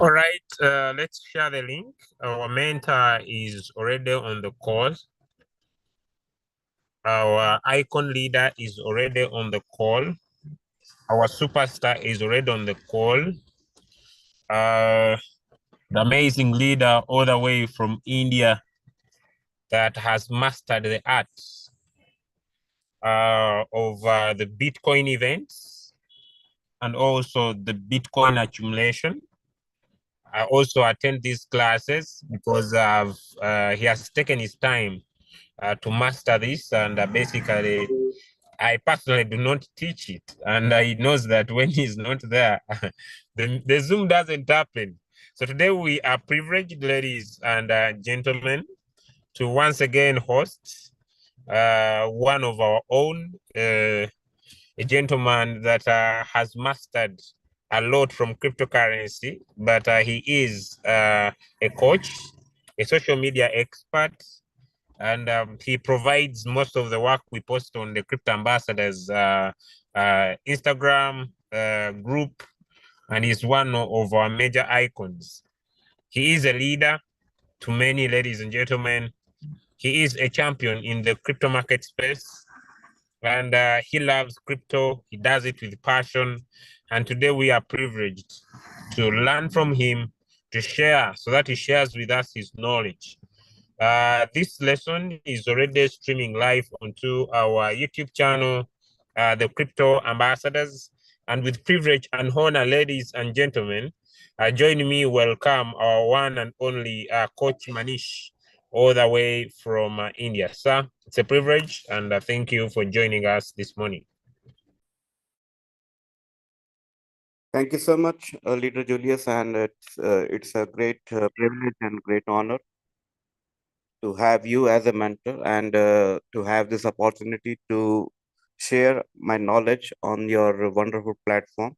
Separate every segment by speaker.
Speaker 1: All right, let's share the link. Our mentor is already on the call. Our icon leader is already on the call. Our superstar is already on the call. The amazing leader all the way from India that has mastered the art of the Bitcoin events and also the Bitcoin accumulation. I also attend these classes because he has taken his time to master this, and basically I personally do not teach it, and he knows that when he's not there, the Zoom doesn't happen. So today we are privileged, ladies and gentlemen, to once again host one of our own, a gentleman that has mastered a lot from cryptocurrency, but he is a coach, a social media expert, and he provides most of the work we post on the Crypto Ambassadors Instagram group, and he's one of our major icons. He is a leader to many, ladies and gentlemen. He is a champion in the crypto market space, and he loves crypto. He does it with passion, and today we are privileged to learn from him, to share, so that he shares with us his knowledge. This lesson is already streaming live onto our YouTube channel, the Crypto Ambassadors. And with privilege and honor, ladies and gentlemen, join me welcome our one and only Coach Manish, all the way from India. Sir, it's a privilege, and thank you for joining us this morning.
Speaker 2: Thank you so much, Leader Julius, and it's a great privilege and great honor to have you as a mentor and to have this opportunity to share my knowledge on your wonderful platform.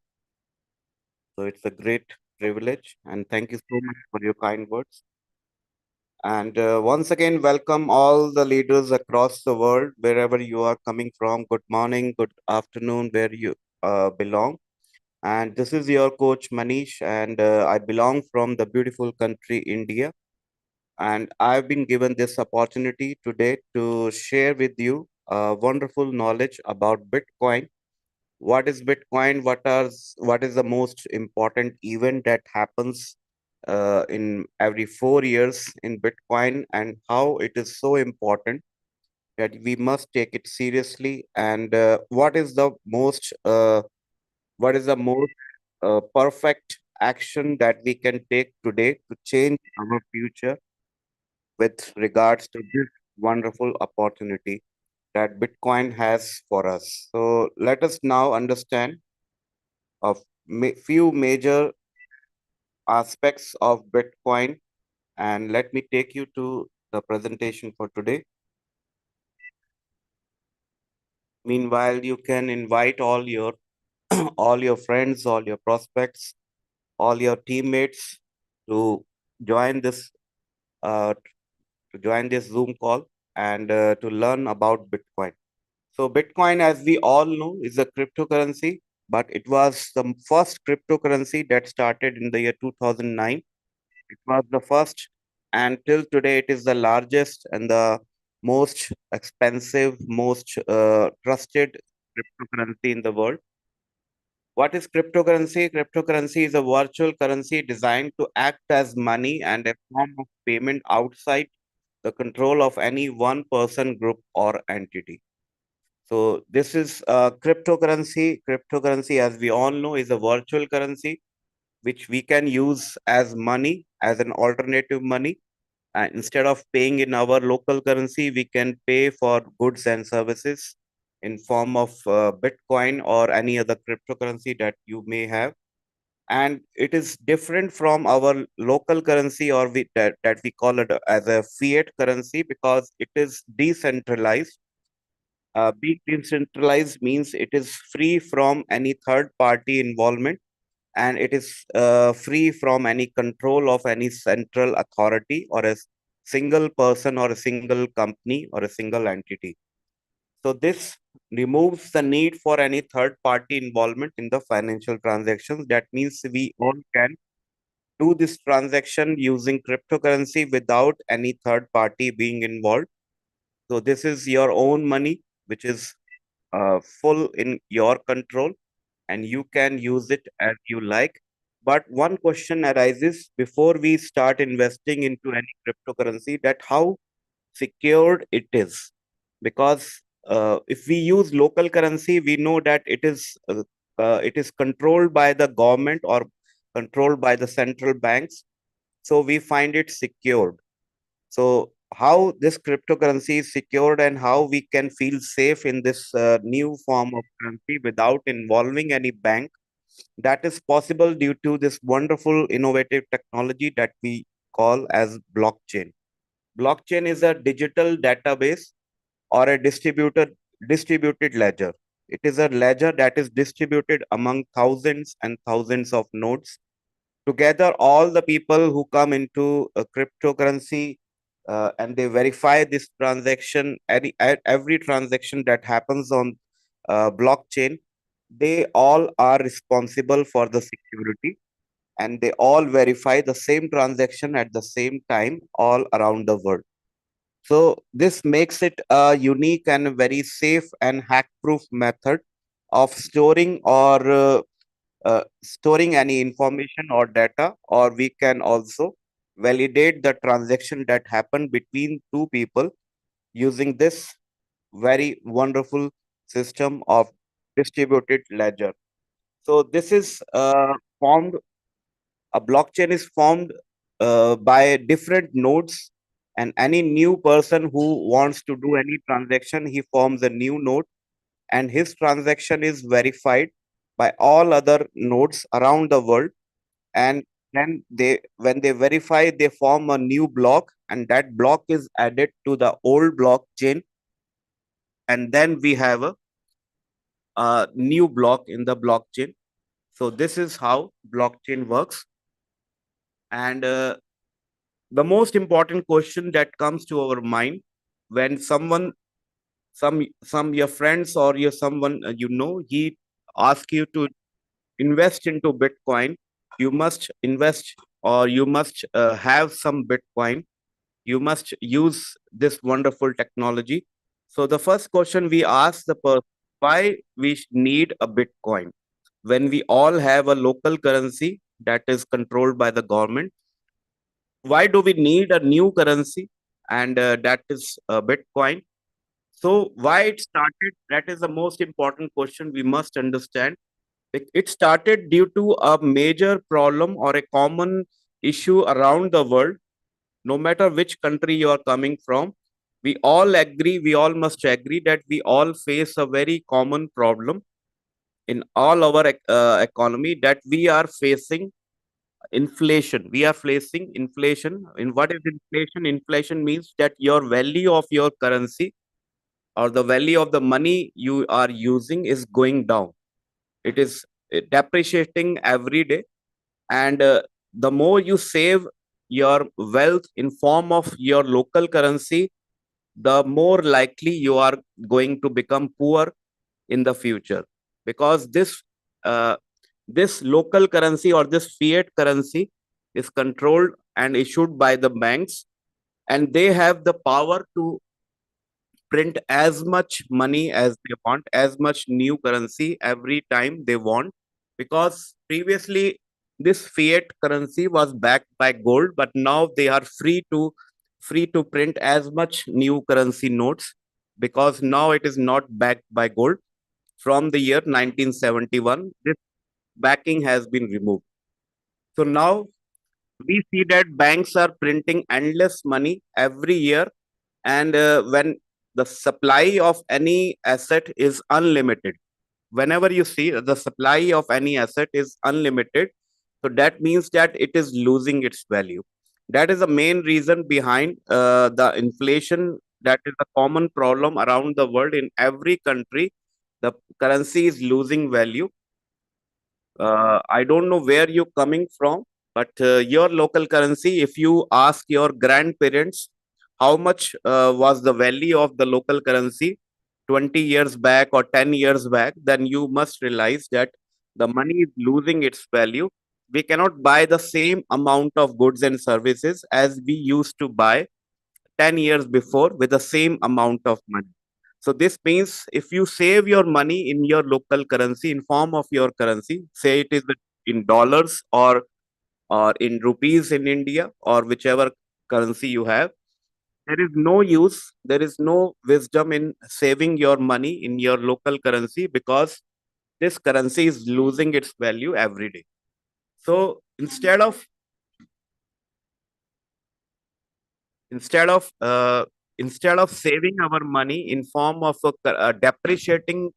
Speaker 2: So it's a great privilege, and thank you so much for your kind words. And once again, welcome all the leaders across the world, wherever you are coming from. Good morning, good afternoon, where you belong. And this is your coach Manish, and I belong from the beautiful country India. And I've been given this opportunity today to share with you wonderful knowledge about Bitcoin. What is Bitcoin? What is the most important event that happens in every 4 years in Bitcoin, and how it is so important that we must take it seriously? And what is the most perfect action that we can take today to change our future with regards to this wonderful opportunity that Bitcoin has for us. So let us now understand a few major aspects of Bitcoin, and let me take you to the presentation for today. Meanwhile, you can invite all your all your friends, all your prospects, all your teammates to join this uh, Zoom call and to learn about Bitcoin. So Bitcoin, as we all know, is a cryptocurrency, but it was the first cryptocurrency that started in the year 2009. It was the first, and till today, it is the largest and the most expensive, most trusted cryptocurrency in the world. What is cryptocurrency? Cryptocurrency is a virtual currency designed to act as money and a form of payment outside the control of any one person, group, or entity. So this is cryptocurrency. Cryptocurrency, as we all know, is a virtual currency which we can use as money, as an alternative money. And instead of paying in our local currency, we can pay for goods and services in form of Bitcoin or any other cryptocurrency that you may have. And it is different from our local currency, or that we call it as a fiat currency, because it is decentralized. Being decentralized means it is free from any third party involvement, and it is free from any control of any central authority or a single person or a single company or a single entity. So this removes the need for any third party involvement in the financial transactions. That means we all can do this transaction using cryptocurrency without any third party being involved. So this is your own money, which is full in your control, and you can use it as you like. But one question arises before we start investing into any cryptocurrency, that how secured it is. Because if we use local currency, we know that it is controlled by the government or controlled by the central banks. So we find it secured. So how this cryptocurrency is secured and how we can feel safe in this new form of currency without involving any bank, that is possible due to this wonderful innovative technology that we call as blockchain. Blockchain is a digital database or a distributed ledger. It is a ledger that is distributed among thousands and thousands of nodes. Together, all the people who come into a cryptocurrency and they verify this transaction, every transaction that happens on blockchain, they all are responsible for the security, and they all verify the same transaction at the same time all around the world. So this makes it a unique and very safe and hack-proof method of storing any information or data, or we can also validate the transaction that happened between two people using this very wonderful system of distributed ledger. So this is formed a blockchain is formed by different nodes, and any new person who wants to do any transaction, he forms a new node, and his transaction is verified by all other nodes around the world. And then when they verify, they form a new block, and that block is added to the old blockchain, and then we have a new block in the blockchain. So this is how blockchain works. And the most important question that comes to our mind when some your friends or your someone he ask you to invest into bitcoin, you must invest, or you must have some bitcoin, you must use this wonderful technology. So the first question we ask the person, why we need a bitcoin when we all have a local currency that is controlled by the government? Why do we need a new currency, and that is bitcoin? So why it started, that is the most important question we must understand. It started due to a major problem or a common issue around the world. No matter which country you are coming from, we all must agree that we all face a very common problem in all our economy, that we are facing inflation. We are facing inflation. And what is inflation? Inflation means that your value of your currency or the value of the money you are using is going down. It is depreciating every day. And the more you save your wealth in form of your local currency, the more likely you are going to become poor in the future, because uh, this local currency or this fiat currency is controlled and issued by the banks, and they have the power to print as much money as they want, as much new currency every time they want. Because previously this fiat currency was backed by gold, but now they are free to print as much new currency notes, because now it is not backed by gold. From the year 1971, this backing has been removed. So now we see that banks are printing endless money every year, and when the supply of any asset is unlimited, whenever you see the supply of any asset is unlimited, so that means that it is losing its value. That is the main reason behind the inflation. That is a common problem around the world. In every country, the currency is losing value. I don't know where you're coming from, but your local currency, if you ask your grandparents how much was the value of the local currency 20 years back or 10 years back, then you must realize that the money is losing its value, we cannot buy the same amount of goods and services as we used to buy 10 years before with the same amount of money. So this means if you save your money in your local currency, in form of your currency, say it is in dollars or in rupees in India or whichever currency you have, there is no use, there is no wisdom in saving your money in your local currency because this currency is losing its value every day. So instead of instead of saving our money in form of a depreciating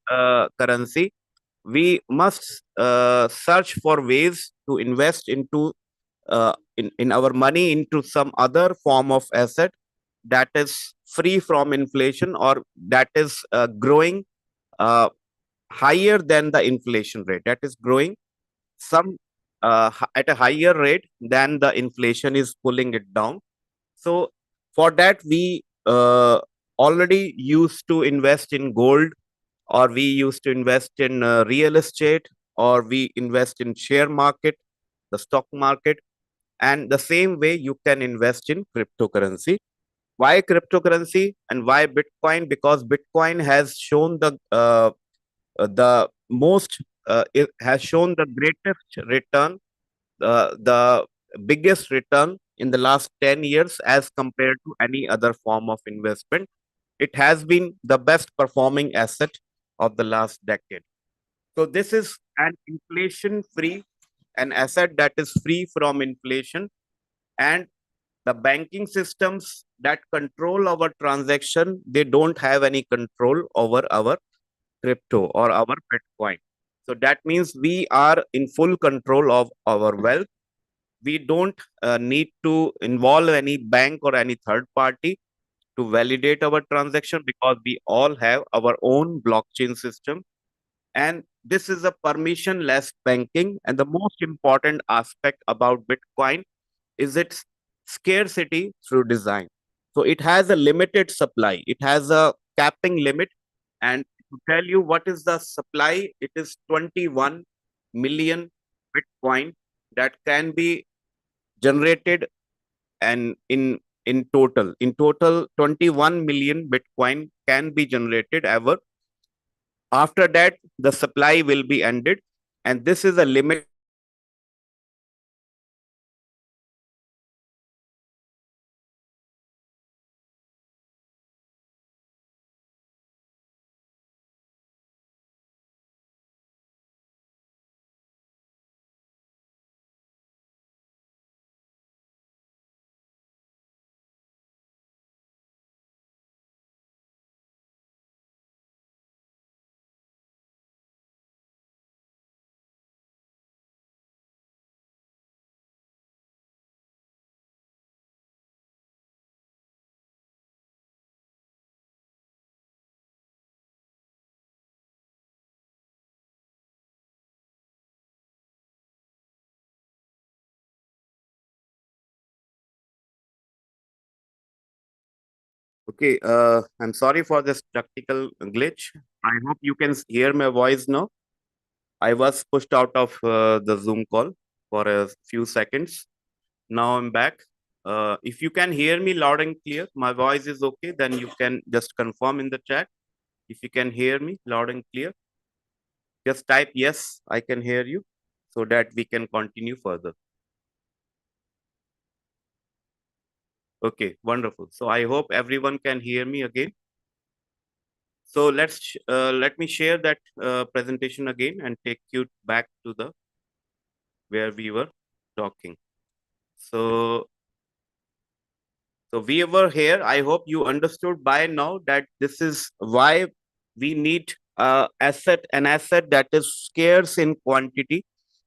Speaker 2: currency, we must search for ways to invest into in our money into some other form of asset that is free from inflation or that is growing uh, higher than the inflation rate, that is growing some at a higher rate than the inflation is pulling it down. So for that, we already used to invest in gold, or we used to invest in real estate, or we invest in share market, the stock market, and the same way you can invest in cryptocurrency. Why cryptocurrency and why Bitcoin? Because Bitcoin has shown the most it has shown the greatest return, the biggest return in the last 10 years as compared to any other form of investment. It has been the best performing asset of the last decade. So this is an inflation free, an asset that is free from inflation, and the banking systems that control our transaction, they don't have any control over our crypto or our Bitcoin. So that means we are in full control of our wealth. We don't need to involve any bank or any third party to validate our transaction because we all have our own blockchain system. And this is a permissionless banking. And the most important aspect about Bitcoin is its scarcity through design. So it has a limited supply, it has a capping limit. And to tell you what is the supply, it is 21 million Bitcoin that can be generated, and in total 21 million Bitcoin can be generated ever. After that the supply will be ended, and this is a limited supply that is created by the government to Okay, I'm sorry for this technical glitch. I hope you can hear my voice now. I was pushed out of the Zoom call for a few seconds. Now I'm back. If you can hear me loud and clear, my voice is okay, then you can just confirm in the chat. If you can hear me loud and clear, just type yes, I can hear you, so that we can continue further. Okay, wonderful. So I hope everyone can hear me again. So let me share that presentation again and take you back to the where we were talking. So we were here. I hope you understood by now that this is why we need an asset that is scarce in quantity,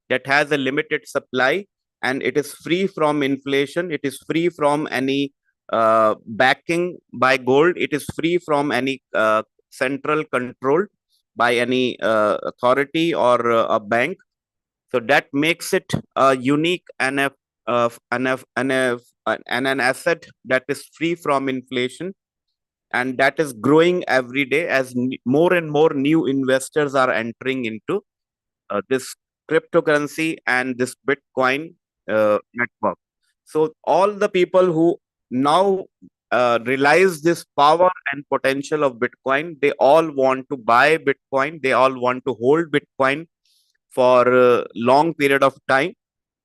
Speaker 2: that has a limited supply, and it is free from inflation. It is free from any backing by gold. It is free from any central control by any authority or a bank. So that makes it a unique and an asset that is free from inflation, and that is growing every day as more and more new investors are entering into this cryptocurrency and this Bitcoin network. So all the people who now realize this power and potential of Bitcoin, they all want to buy Bitcoin. They all want to hold Bitcoin for a long period of time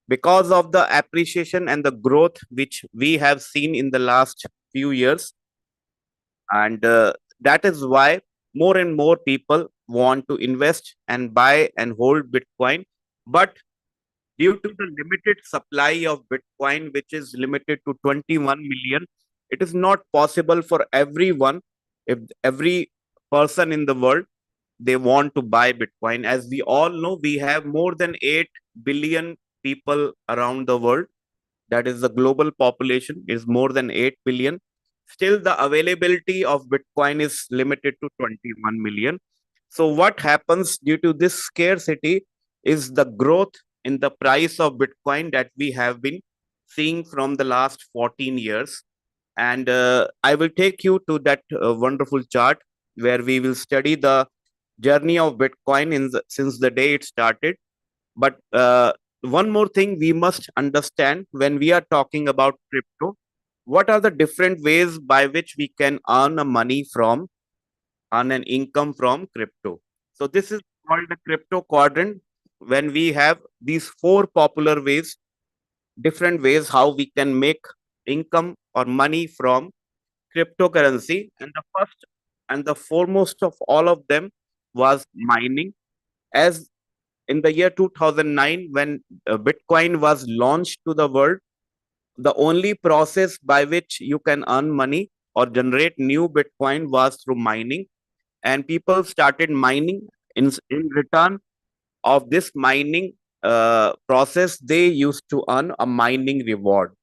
Speaker 2: because of the appreciation and the growth which we have seen in the last few years. And that is why more and more people want to invest and buy and hold Bitcoin. But due to the limited supply of Bitcoin, which is limited to 21 million, it is not possible for everyone, if every person in the world, they want to buy Bitcoin. As we all know, we have more than 8 billion people around the world. That is, the global population is more than 8 billion. Still, the availability of Bitcoin is limited to 21 million. So, what happens due to this scarcity is the growth in the price of Bitcoin that we have been seeing from the last 14 years. And I will take you to that wonderful chart where we will study the journey of Bitcoin since the day it started. But one more thing we must understand when we are talking about crypto, what are the different ways by which we can earn a money from, earn an income from crypto. So this is called the crypto quadrant when we have these four popular ways, different ways how we can make income or money from cryptocurrency. And the first and the foremost of all of them was mining. As in the year 2009, when Bitcoin was launched to the world, the only process by which you can earn money or generate new Bitcoin was through mining. And people started mining. In return of this mining process, they used to earn a mining reward.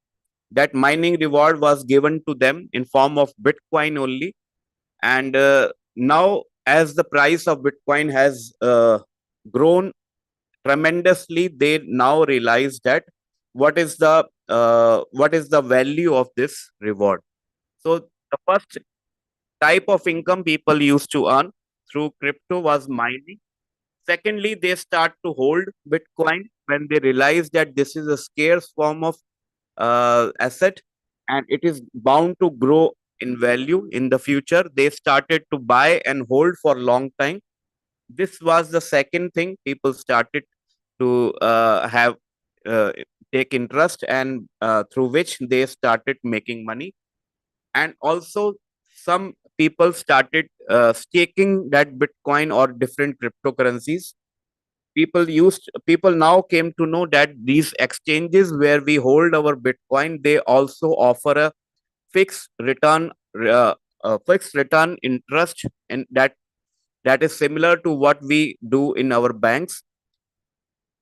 Speaker 2: That mining reward was given to them in form of Bitcoin only. And now, as the price of Bitcoin has grown tremendously, they now realize that what is the value of this reward. So the first type of income people used to earn through crypto was mining. Secondly, they start to hold Bitcoin when they realize that this is a scarce form of asset and it is bound to grow in value in the future. They started to buy and hold for long time. This was the second thing people started to have uh, take interest, and through which they started making money. And also some people started staking that Bitcoin or different cryptocurrencies. People now came to know that these exchanges where we hold our Bitcoin, they also offer a fixed return uh, fixed return interest, and that is similar to what we do in our banks.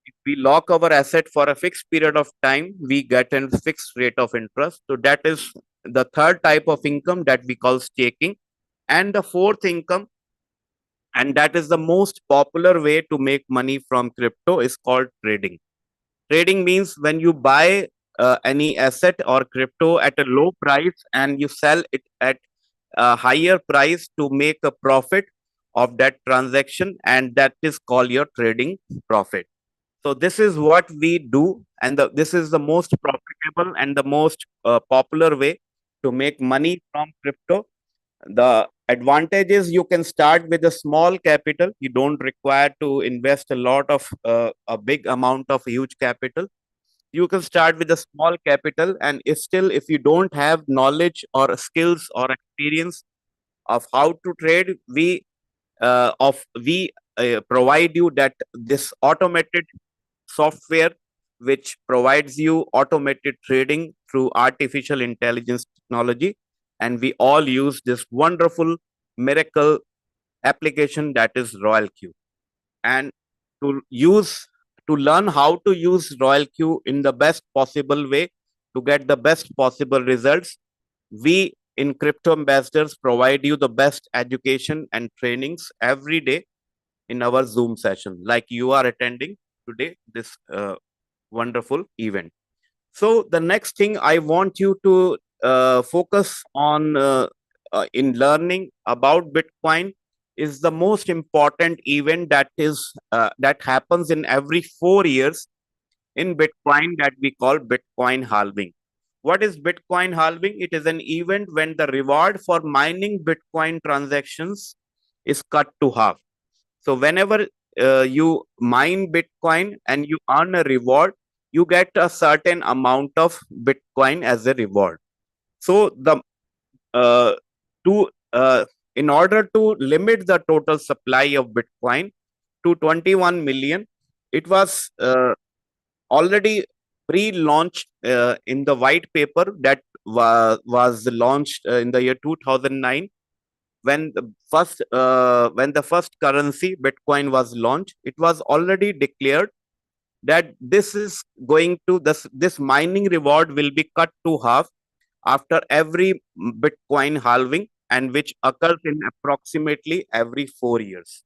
Speaker 2: If we lock our asset for a fixed period of time, we get a fixed rate of interest. So that is the third type of income that we call staking. And the fourth income, and that is the most popular way to make money from crypto, is called trading. Trading means when you buy any asset or crypto at a low price and you sell it at a higher price to make a profit of that transaction, and that is called your trading profit. So this is what we do, and this is the most profitable and the most popular way to make money from crypto. The advantage is you can start with a small capital. You don't require to invest a lot of a big amount of huge capital. You can start with a small capital, and if you don't have knowledge or skills or experience of how to trade, we provide you that this automated software which provides you automated trading through artificial intelligence technology. And we all use this wonderful miracle application that is Royal Q. And to use to learn how to use Royal Q in the best possible way to get the best possible results, we in Crypto Ambassadors provide you the best education and trainings every day in our Zoom session, like you are attending today, this wonderful event. So, the next thing I want you to focus on in learning about Bitcoin is the most important event that happens in every 4 years in Bitcoin, that we call Bitcoin halving. What is Bitcoin halving? It is an event when the reward for mining Bitcoin transactions is cut to half. So whenever you mine Bitcoin and you earn a reward, you get a certain amount of Bitcoin as a reward. So the uh, to in order to limit the total supply of Bitcoin to 21 million, it was already pre-launched in the white paper that was launched in the year 2009, when the first currency Bitcoin was launched. It was already declared that this mining reward will be cut to half after every Bitcoin halving, and which occurs in approximately every 4 years.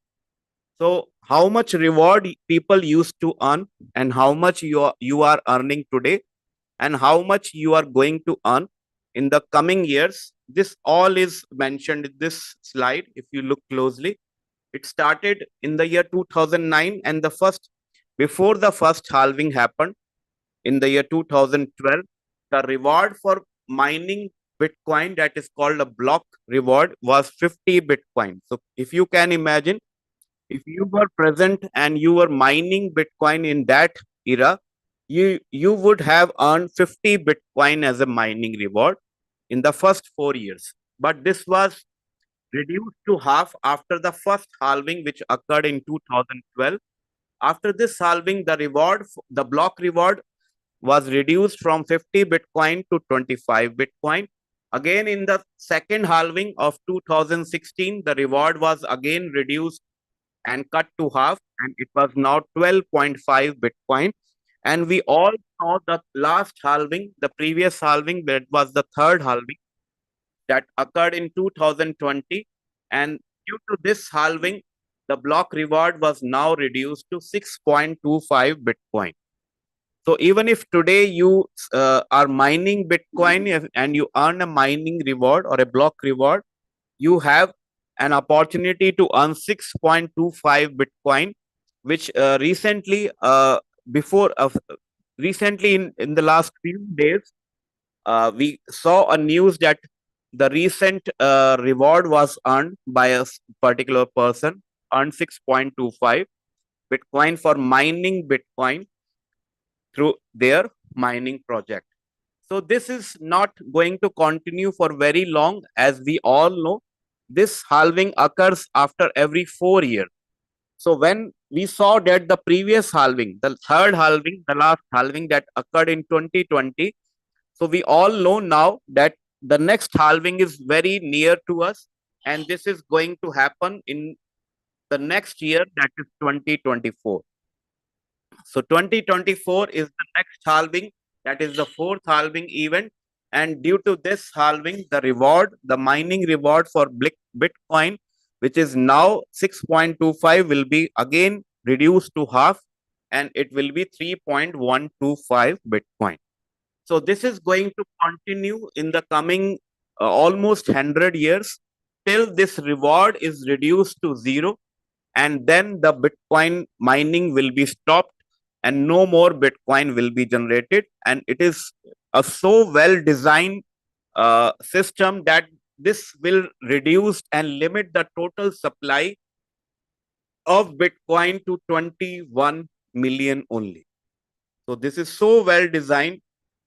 Speaker 2: So, how much reward people used to earn, and how much you are earning today, and how much you are going to earn in the coming years? This all is mentioned in this slide. If you look closely, it started in the year 2009, and before the first halving happened in the year 2012, the reward for mining Bitcoin, that is called a block reward, was 50 Bitcoin. So, if you can imagine, if you were present and you were mining Bitcoin in that era, you would have earned 50 Bitcoin as a mining reward in the first 4 years. But this was reduced to half after the first halving, which occurred in 2012. After this halving, the block reward was reduced from 50 Bitcoin to 25 Bitcoin. Again, in the second halving of 2016, the reward was again reduced and cut to half, and it was now 12.5 Bitcoin. And we all saw the last halving, the previous halving, that was the third halving that occurred in 2020. And due to this halving, the block reward was now reduced to 6.25 Bitcoin. So even if today you are mining Bitcoin and you earn a mining reward or a block reward, you have an opportunity to earn 6.25 Bitcoin, which before recently in the last few days, we saw a news that the recent reward was earned by a particular person, earned 6.25 Bitcoin for mining Bitcoin through their mining project. So this is not going to continue for very long. As we all know, this halving occurs after every 4 years. So when we saw that the previous halving, the third halving, the last halving that occurred in 2020, so we all know now that the next halving is very near to us, and this is going to happen in the next year, that is 2024. So 2024 is the next halving, that is the fourth halving event. And due to this halving, the mining reward for Bitcoin, which is now 6.25, will be again reduced to half, and it will be 3.125 Bitcoin. So this is going to continue in the coming almost 100 years till this reward is reduced to zero, and then the Bitcoin mining will be stopped and no more Bitcoin will be generated. And it is a so well designed system that this will reduce and limit the total supply of Bitcoin to 21 million only. So this is so well designed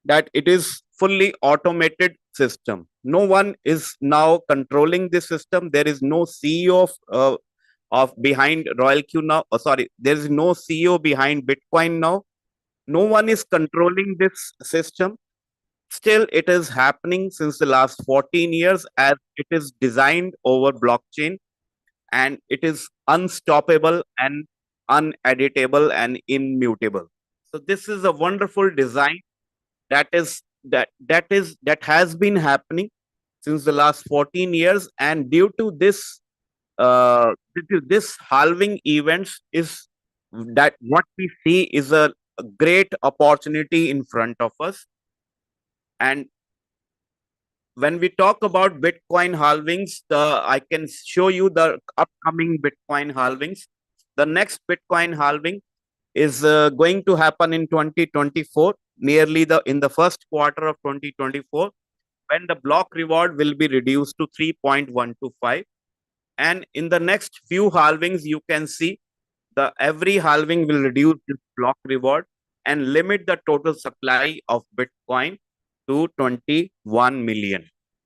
Speaker 2: that it is fully automated system. No one is now controlling this system. There is no CEO of behind Royal Q now. Oh, sorry, there is no CEO behind Bitcoin now. No one is controlling this system. Still, it is happening since the last 14 years, as it is designed over blockchain, and it is unstoppable and uneditable and immutable. So this is a wonderful design that has been happening since the last 14 years. And due to this halving events, is that what we see is a great opportunity in front of us. And when we talk about Bitcoin halvings, I can show you the upcoming Bitcoin halvings. The next Bitcoin halving is going to happen in 2024, nearly the in the first quarter of 2024, when the block reward will be reduced to 3.125. And in the next few halvings, you can see the every halving will reduce this block reward and limit the total supply of Bitcoin to 21 million.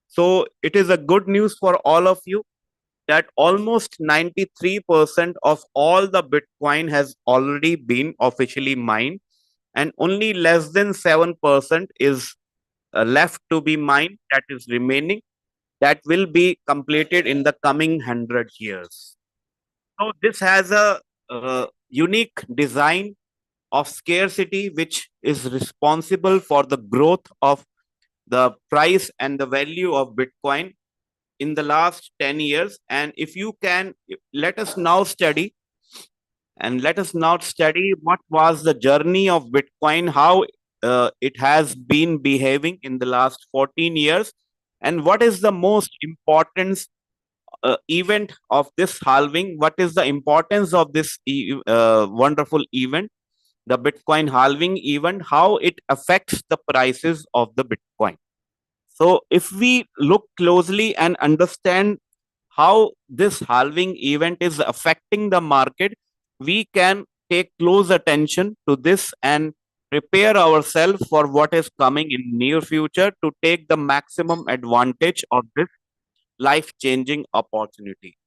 Speaker 2: So it is a good news for all of you that almost 93% of all the Bitcoin has already been officially mined, and only less than 7% is left to be mined, that is remaining, that will be completed in the coming 100 years. So this has a unique design of scarcity, which is responsible for the growth of the price and the value of Bitcoin in the last 10 years. And if you can, let us now study what was the journey of Bitcoin, how it has been behaving in the last 14 years, and what is the most important event of this halving. What is the importance of this wonderful event, the Bitcoin halving event, how it affects the prices of the Bitcoin. So, if we look closely and understand how this halving event is affecting the market, we can take close attention to this and prepare ourselves for what is coming in near future to take the maximum advantage of this life changing opportunity.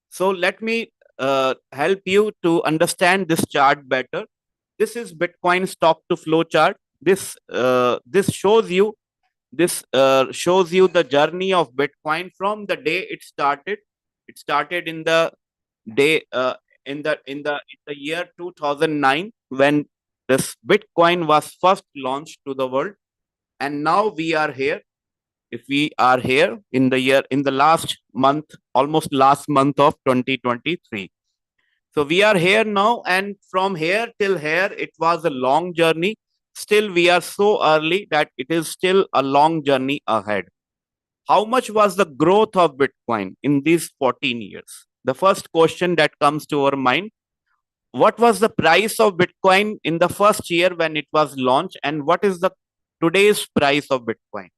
Speaker 2: So let me help you to understand this chart better. This is Bitcoin stock to flow chart. This shows you the journey of Bitcoin from the day it started. It started in the day in the year 2009, when this Bitcoin was first launched to the world, and now we are here. If we are here in the year, in the last month, almost last month of 2023. So we are here now, and from here till here, it was a long journey. Still, we are so early that it is still a long journey ahead. How much was the growth of Bitcoin in these 14 years? The first question that comes to our mind: what was the price of Bitcoin in the first year when it was launched, and what is the today's price of Bitcoin?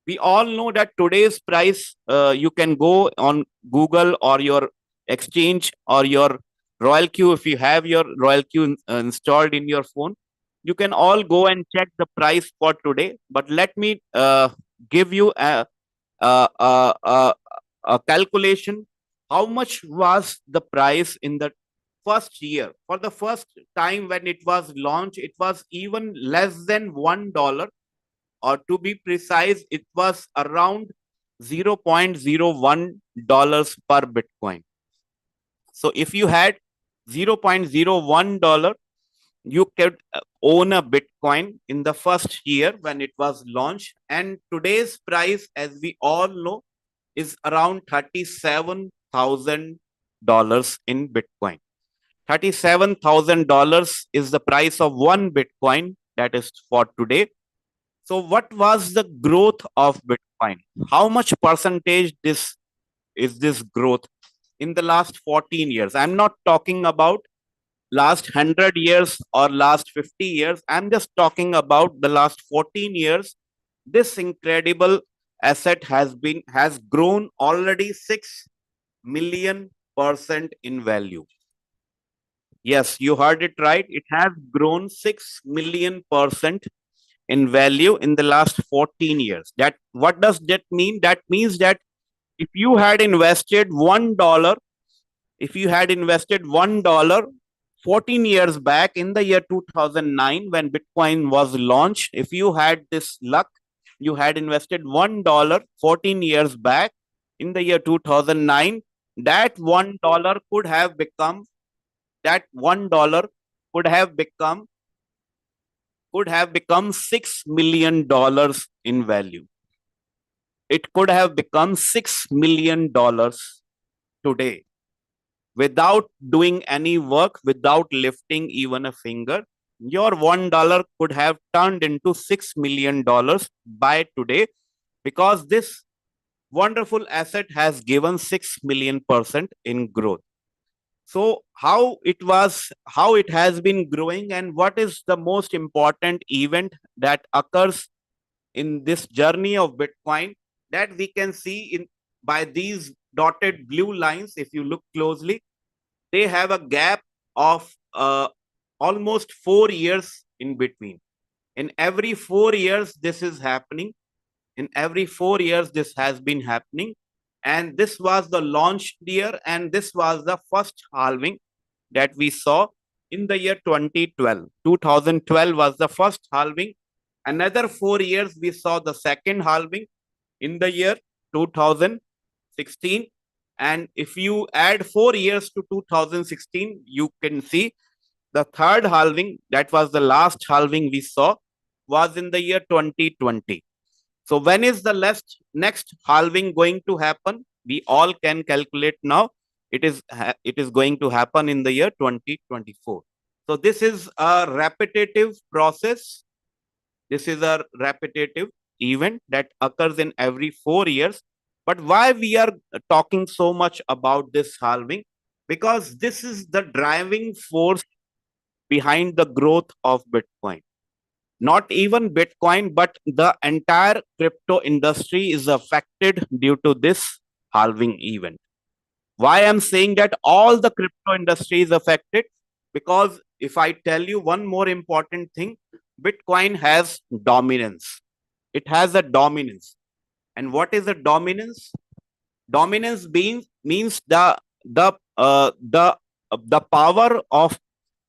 Speaker 2: We all know that today's price, you can go on Google or your exchange or your Royal Queue. If you have your Royal Queue installed in your phone, you can all go and check the price for today. But let me give you a, a, a, a calculation. How much was the price in the first year? For the first time when it was launched, it was even less than $1, or to be precise, it was around $0.01 per Bitcoin. So if you had $0.01, you could own a Bitcoin in the first year when it was launched. And today's price, as we all know, is around $37,000 in Bitcoin. $37,000 is the price of one Bitcoin, that is for today. So what was the growth of Bitcoin? How much percentage this is this growth in the last 14 years? I'm not talking about last 100 years or last 50 years. I'm just talking about the last 14 years. This incredible asset has grown already 6 million percent in value. Yes, you heard it right. It has grown 6 million percent in value in the last 14 years. That what does that mean? That means that if you had invested $1, if you had invested $1 14 years back in the year 2009 when Bitcoin was launched, if you had this luck, you had invested $1 14 years back in the year 2009, that $1 could have become that $1 could have become $6 million in value. It could have become $6 million today without doing any work, without lifting even a finger. Your $1 could have turned into $6 million by today because this wonderful asset has given 6 million% in growth. So how it has been growing, and what is the most important event that occurs in this journey of Bitcoin, that we can see in by these dotted blue lines. If you look closely, they have a gap of almost 4 years in between. In every 4 years, this is happening. In every 4 years, this has been happening. And this was the launch year, and this was the first halving that we saw in the year 2012. 2012 was the first halving. Another 4 years, we saw the second halving in the year 2016. And if you add 4 years to 2016, you can see the third halving, that was the last halving we saw, was in the year 2020. So when is the next halving going to happen? We all can calculate now. It is going to happen in the year 2024. So this is a repetitive process. This is a repetitive event that occurs in every 4 years. But why we are talking so much about this halving? Because this is the driving force behind the growth of Bitcoin. Not even Bitcoin, but the entire crypto industry is affected due to this halving event. Why I'm saying that all the crypto industry is affected? Because if I tell you one more important thing, Bitcoin has dominance. It has a dominance. And what is a dominance? Dominance means the power of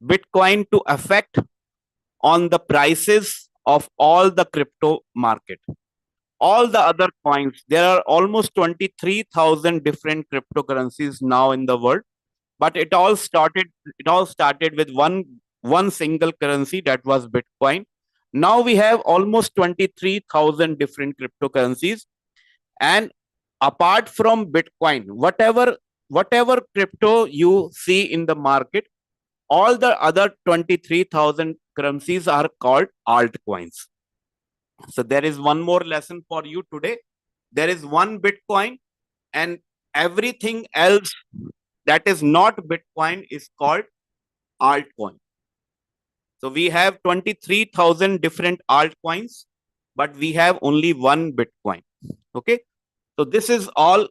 Speaker 2: Bitcoin to affect on the prices of all the crypto market. All the other coins, there are almost 23,000 different cryptocurrencies now in the world, but it all started with one single currency, that was Bitcoin. Now we have almost 23,000 different cryptocurrencies, and apart from Bitcoin, whatever crypto you see in the market, all the other 23,000 currencies are called altcoins. So there is one more lesson for you today. There is one Bitcoin, and everything else that is not Bitcoin is called altcoin. So we have 23,000 different altcoins, but we have only one Bitcoin. Okay. So this is all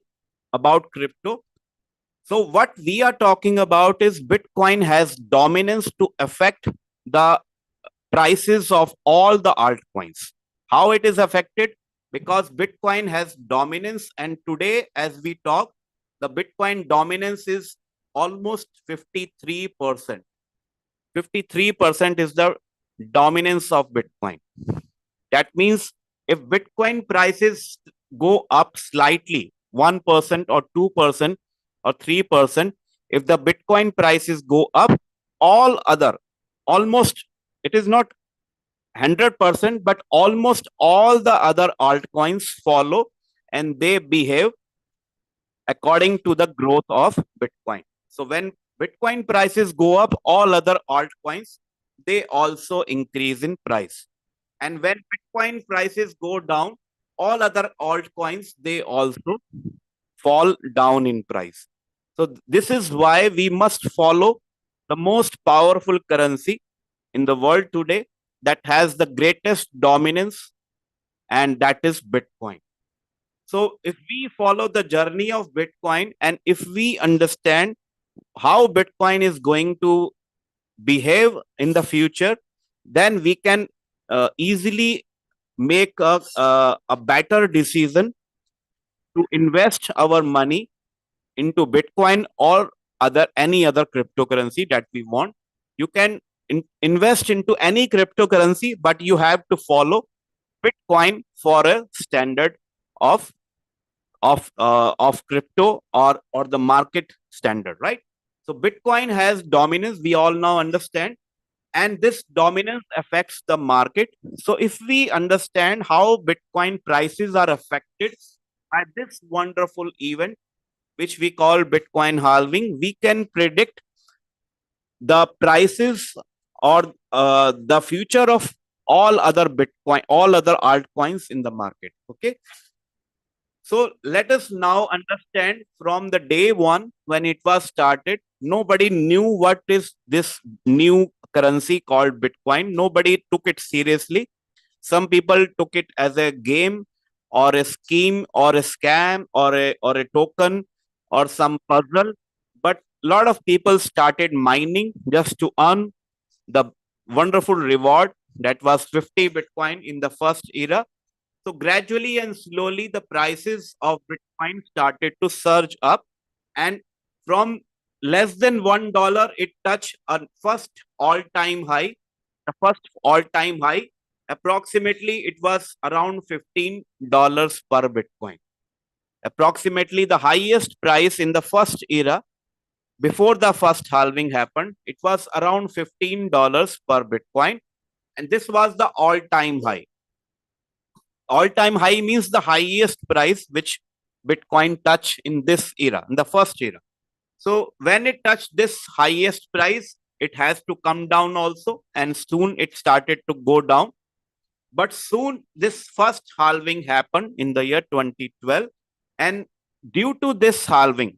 Speaker 2: about crypto. So what we are talking about is Bitcoin has dominance to affect the prices of all the altcoins. How it is affected? Because Bitcoin has dominance, and today, as we talk, the Bitcoin dominance is almost 53%. 53% is the dominance of Bitcoin. That means if Bitcoin prices go up slightly, 1% or 2% or 3%, if the Bitcoin prices go up, all other, almost, it is not 100%, but almost all the other altcoins follow, and they behave according to the growth of Bitcoin. So when Bitcoin prices go up, all other altcoins, they also increase in price. And when Bitcoin prices go down, all other altcoins, they also fall down in price. So this is why we must follow the most powerful currency in the world today that has the greatest dominance, and that is Bitcoin. So if we follow the journey of Bitcoin, and if we understand how Bitcoin is going to behave in the future, then we can easily make a better decision to invest our money into Bitcoin or any other cryptocurrency that we want. You can invest into any cryptocurrency, but you have to follow Bitcoin for a standard of of crypto, or the market standard, right? So Bitcoin has dominance, we all now understand, and this dominance affects the market. So if we understand how Bitcoin prices are affected by this wonderful event, which we call Bitcoin halving, we can predict the prices, or the future of all other altcoins in the market. Okay. So let us now understand from the day one when it was started, nobody knew what is this new currency called Bitcoin. Nobody took it seriously. Some people took it as a game or a scheme or a scam or a token or some puzzle. But a lot of people started mining just to earn the wonderful reward that was 50 Bitcoin in the first era. So gradually and slowly, the prices of Bitcoin started to surge up, and from less than $1, it touched a first all-time high. The first all-time high, approximately, it was around $15 per Bitcoin. Approximately the highest price in the first era before the first halving happened. It was around $15 per Bitcoin, and this was the all-time high. All-time high means the highest price which Bitcoin touched in this era, in the first era. So when it touched this highest price, it has to come down also, and soon it started to go down. But soon this first halving happened in the year 2012, and due to this halving,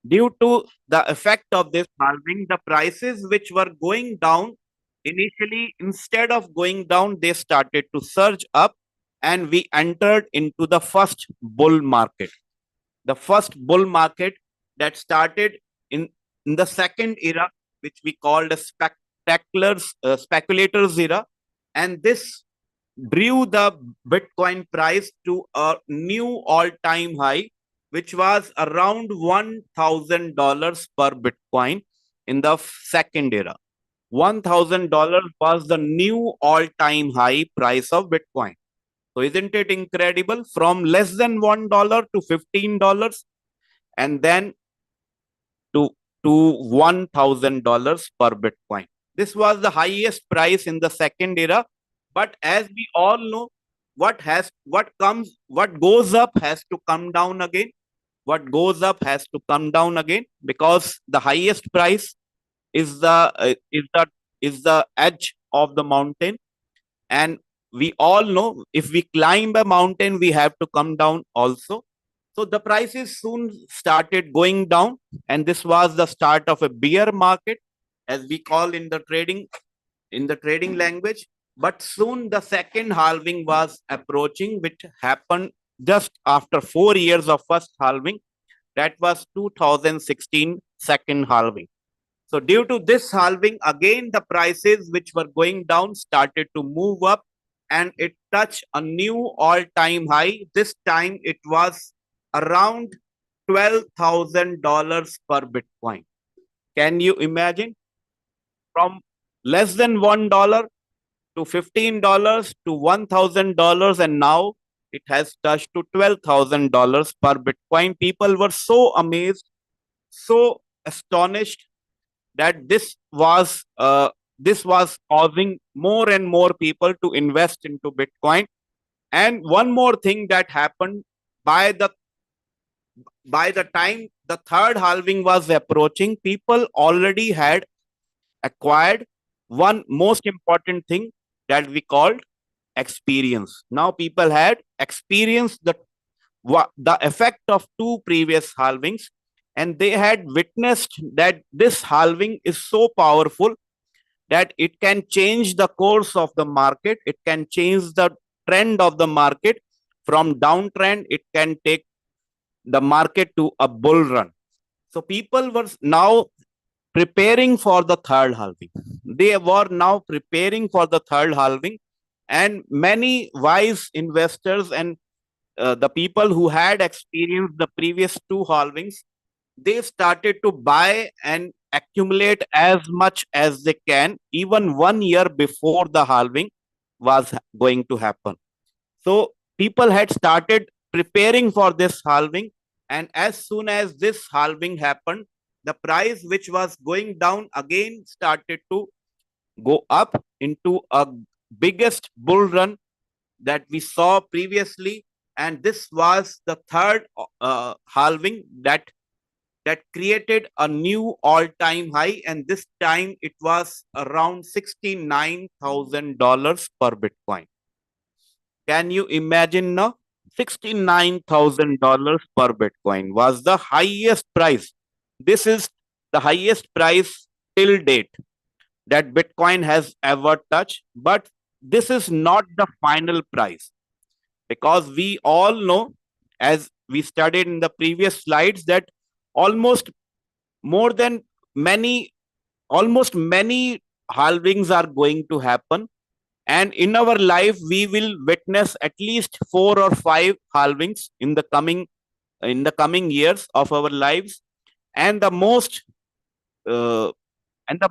Speaker 2: due to the effect of this halving, the prices which were going down initially, instead of going down, they started to surge up, and we entered into the first bull market. The first bull market that started in the second era, which we called a speculators era, and this drew the Bitcoin price to a new all-time high, which was around $1,000 per Bitcoin in the second era. $1,000 was the new all-time high price of Bitcoin. So isn't it incredible? From less than $1 to $15, and then to to $1,000 per Bitcoin. This was the highest price in the second era. But as we all know, what goes up has to come down again. What goes up has to come down again, because the highest price is the edge of the mountain, and we all know if we climb a mountain, we have to come down also. So the prices soon started going down, and this was the start of a bear market, as we call in the trading language. But soon the second halving was approaching, which happened just after 4 years of first halving. That was 2016 second halving. So due to this halving, again the prices which were going down started to move up, and it touched a new all-time high. This time it was around $12,000 per Bitcoin. Can you imagine? From less than $1 to $15 to $1,000, and now it has touched to $12,000 per Bitcoin. People were so amazed, so astonished that this was causing more and more people to invest into Bitcoin. And one more thing that happened, by the time the third halving was approaching, people already had acquired one most important thing that we called experience. Now people had experienced the effect of two previous halvings, and they had witnessed that this halving is so powerful that it can change the course of the market. It can change the trend of the market. From downtrend, it can take the market to a bull run. So people were now preparing for the third halving. They were now preparing for the third halving, and many wise investors and the people who had experienced the previous two halvings, they started to buy and accumulate as much as they can, even 1 year before the halving was going to happen. So people had started preparing for this halving, and as soon as this halving happened, the price which was going down again started to go up into a biggest bull run that we saw previously. And this was the third halving that created a new all-time high, and this time it was around $69,000 per Bitcoin. Can you imagine now? $69,000 per Bitcoin was the highest price. This is the highest price till date that Bitcoin has ever touched. But this is not the final price, because we all know, as we studied in the previous slides, that almost more than many, almost many halvings are going to happen. And in our life, we will witness at least 4 or 5 halvings in the coming years of our lives. And the most uh, and the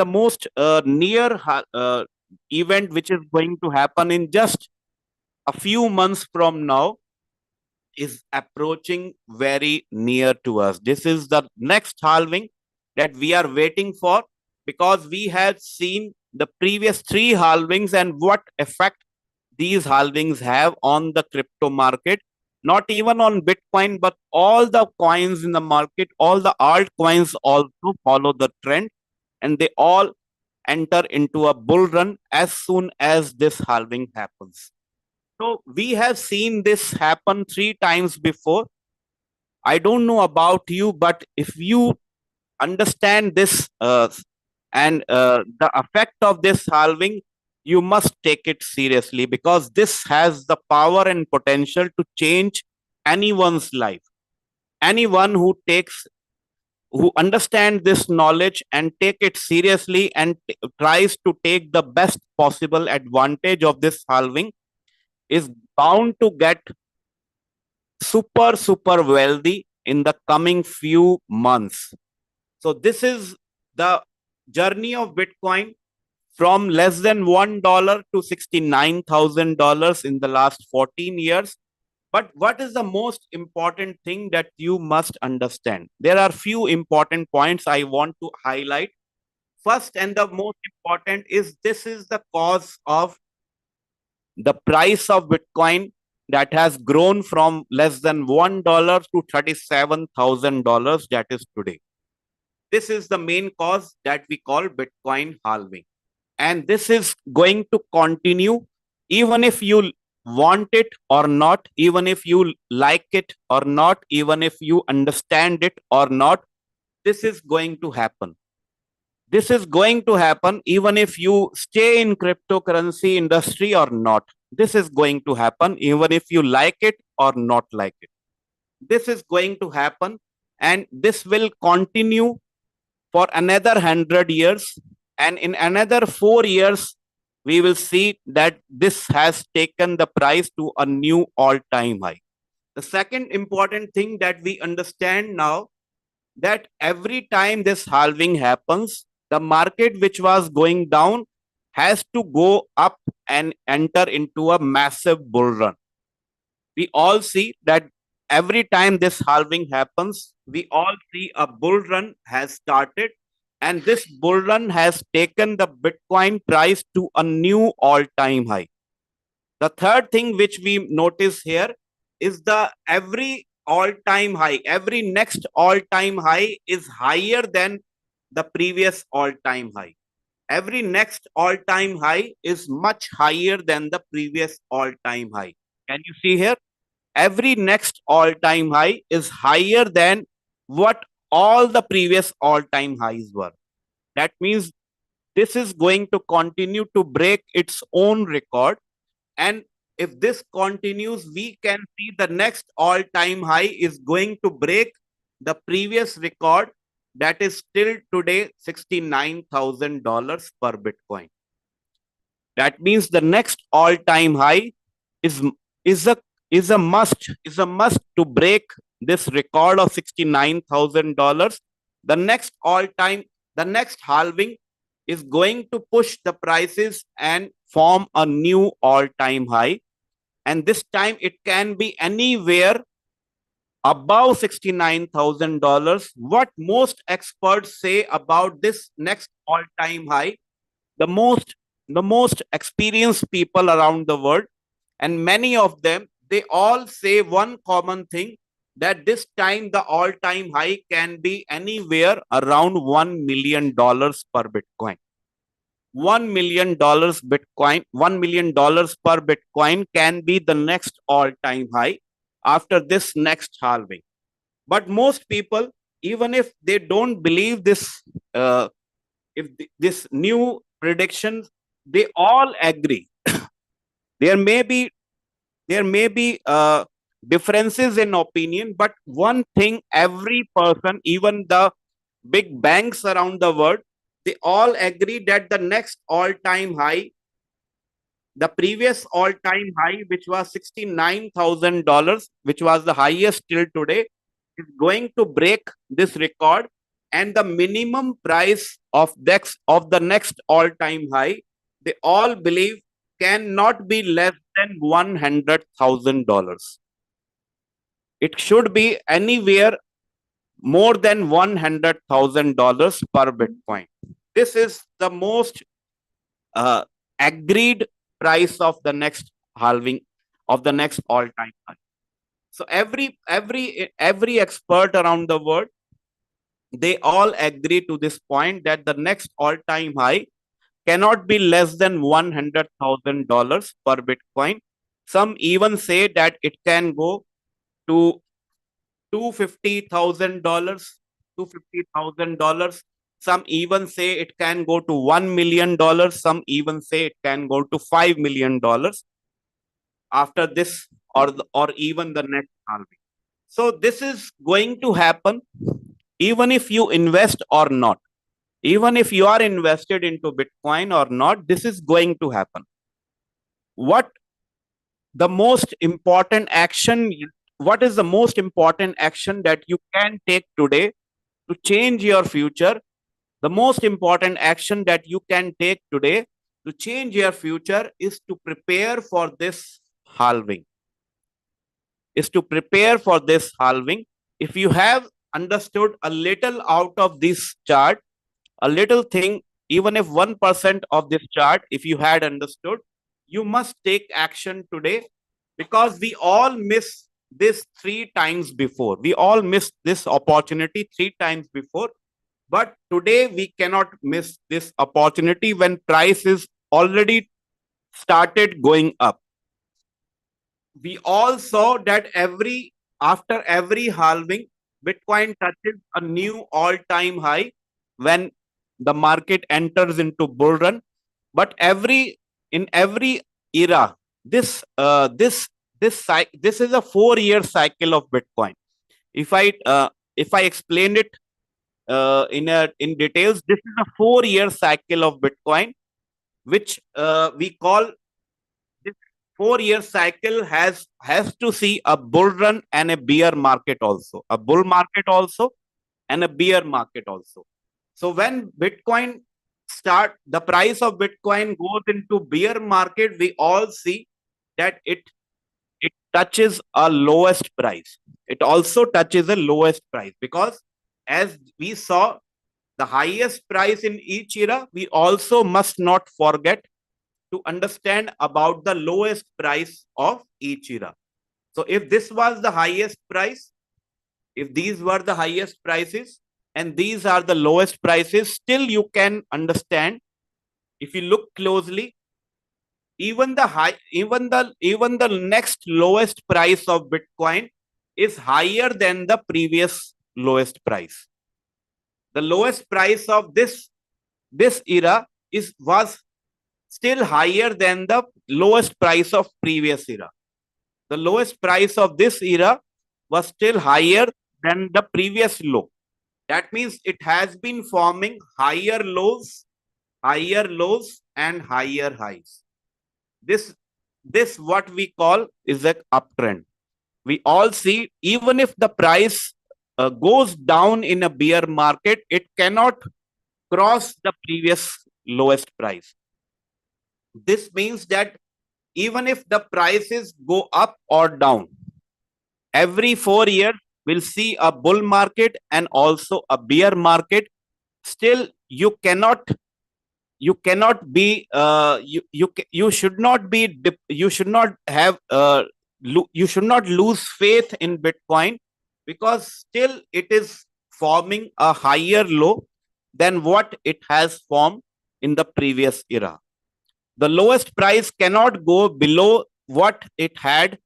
Speaker 2: most near event which is going to happen in just a few months from now is approaching very near to us. This is the next halving that we are waiting for, because we have seen the previous 3 halvings and what effect these halvings have on the crypto market. Not even on Bitcoin, but all the coins in the market, all the altcoins also follow the trend, and they all enter into a bull run as soon as this halving happens. So we have seen this happen 3 times before. I don't know about you, but if you understand this and the effect of this halving, you must take it seriously, because this has the power and potential to change anyone's life. Anyone who understands this knowledge and take it seriously and tries to take the best possible advantage of this halving is bound to get super wealthy in the coming few months. So this is the journey of Bitcoin from less than $1 to $69,000 in the last 14 years. But what is the most important thing that you must understand? There are few important points I want to highlight. First, and the most important, is this is the cause of the price of Bitcoin that has grown from less than $1 to $37,000 that is today. This is the main cause that we call Bitcoin halving. And this is going to continue even if you want it or not, even if you like it or not, even if you understand it or not. This is going to happen. This is going to happen even if you stay in cryptocurrency industry or not. This is going to happen even if you like it or not like it. This is going to happen, and this will continue for another 100 years. And in another 4 years, we will see that this has taken the price to a new all time high. The second important thing that we understand now, that every time this halving happens, the market which was going down has to go up and enter into a massive bull run. We all see that every time this halving happens, we all see a bull run has started, and this bull run has taken the Bitcoin price to a new all time high. The third thing which we notice here is the every all time high, every next all time high is higher than the previous all time high. Every next all time high is much higher than the previous all time high. Can you see here? Every next all time high is higher than what all the previous all time highs were. That means this is going to continue to break its own record. And if this continues, we can see the next all time high is going to break the previous record, that is still today $69,000 per Bitcoin. That means the next all time high is is a is a must to break this record of $69,000. The next all time, the next halving is going to push the prices and form a new all time high. And this time it can be anywhere above $69,000. What most experts say about this next all time high, the most the most experienced people around the world, and many of them, they all say one common thing, that this time the all time high can be anywhere around $1 million per Bitcoin. $1 million Bitcoin, $1 million per Bitcoin can be the next all-time high after this next halving. But most people, even if they don't believe this, this new prediction, they all agree. there may be there may be differences in opinion, but one thing every person, even the big banks around the world, they all agree that the next all-time high, the previous all-time high, which was $69,000, which was the highest till today, is going to break this record, and the minimum price of the next all-time high, they all believe, cannot be less than $100,000. It should be anywhere more than $100,000 per Bitcoin. This is the most uh, agreed price of the next halving, of the next all-time high. So every expert around the world, they all agree to this point that the next all-time high cannot be less than $100,000 per Bitcoin. Some even say that it can go to $250,000, $250,000. Some even say it can go to $1 million. Some even say it can go to $5 million after this, or even the next halving. So this is going to happen even if you invest or not. Even if you are invested into Bitcoin or not, this is going to happen. What the most important action? What is the most important action that you can take today to change your future? The most important action that you can take today to change your future is to prepare for this halving. Is to prepare for this halving. If you have understood a little out of this chart, a little thing, even if 1% of this chart, if you had understood, you must take action today, because we all miss this three times before. We all missed this opportunity three times before. But today we cannot miss this opportunity when price is already started going up. We all saw that after every halving, Bitcoin touches a new all-time high when the market enters into bull run. But in every era, this is a 4-year cycle of Bitcoin. If I explain it in details, this is a 4-year cycle of Bitcoin, which we call, this 4-year cycle has to see a bull run and a bear market also, a bull market also, and a bear market also. So when the price of Bitcoin goes into bear market, we all see that it touches a lowest price. It also touches a lowest price, because as we saw the highest price in each era, we also must not forget to understand about the lowest price of each era. So if this was the highest price, if these were the highest prices and these are the lowest prices, still you can understand, if you look closely, even the next lowest price of Bitcoin is higher than the previous lowest price. The lowest price of this era was still higher than the lowest price of previous era. The lowest price of this era was still higher than the previous low. That means it has been forming higher lows, and higher highs. This what we call is an uptrend. We all see, even if the price goes down in a bear market, it cannot cross the previous lowest price. This means that even if the prices go up or down, every 4 years we'll see a bull market and also a bear market. Still, you should not be you should not have you should not lose faith in Bitcoin, because still it is forming a higher low than what it has formed in the previous era. The lowest price cannot go below what it had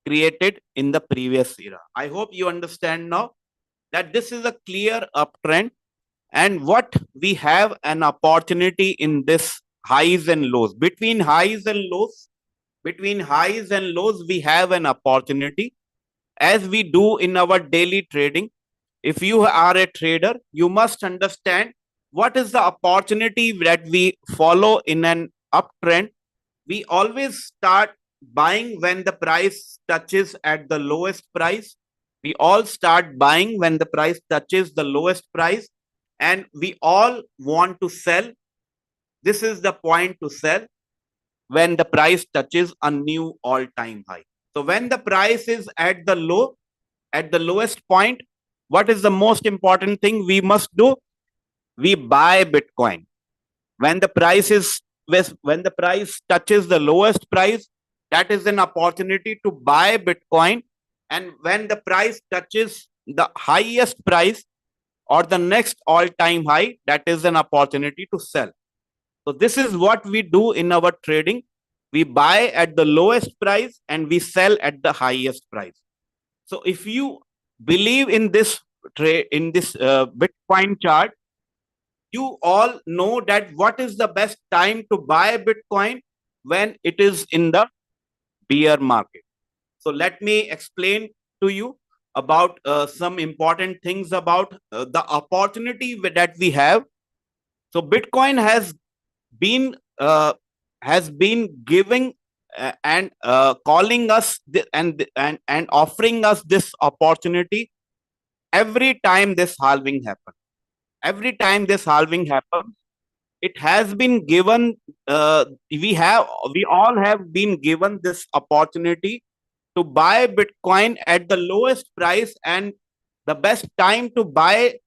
Speaker 2: created in the previous era. I hope you understand now that this is a clear uptrend, and what we have an opportunity in this highs and lows. Between highs and lows, we have an opportunity, as we do in our daily trading. If you are a trader, you must understand what is the opportunity that we follow in an uptrend. We always start buying when the price touches at the lowest price. We all start buying when the price touches the lowest price, and we all want to sell. This is the point to sell when the price touches a new all-time high. So when the price is at the low, at the lowest point, what is the most important thing we must do? We buy Bitcoin. When the price is when the price touches the lowest price, that is an opportunity to buy Bitcoin. And when the price touches the highest price or the next all-time high, that is an opportunity to sell. So this is what we do in our trading. We buy at the lowest price and we sell at the highest price. So if you believe in this Bitcoin chart, you all know that what is the best time to buy Bitcoin when it is in the bear market. So let me explain to you about some important things about the opportunity that we have. So Bitcoin been uh, has been giving and calling us and offering us this opportunity every time this halving happens. Every time this halving happens, it has been given. We all have been given this opportunity to buy Bitcoin at the lowest price, and the best time to buy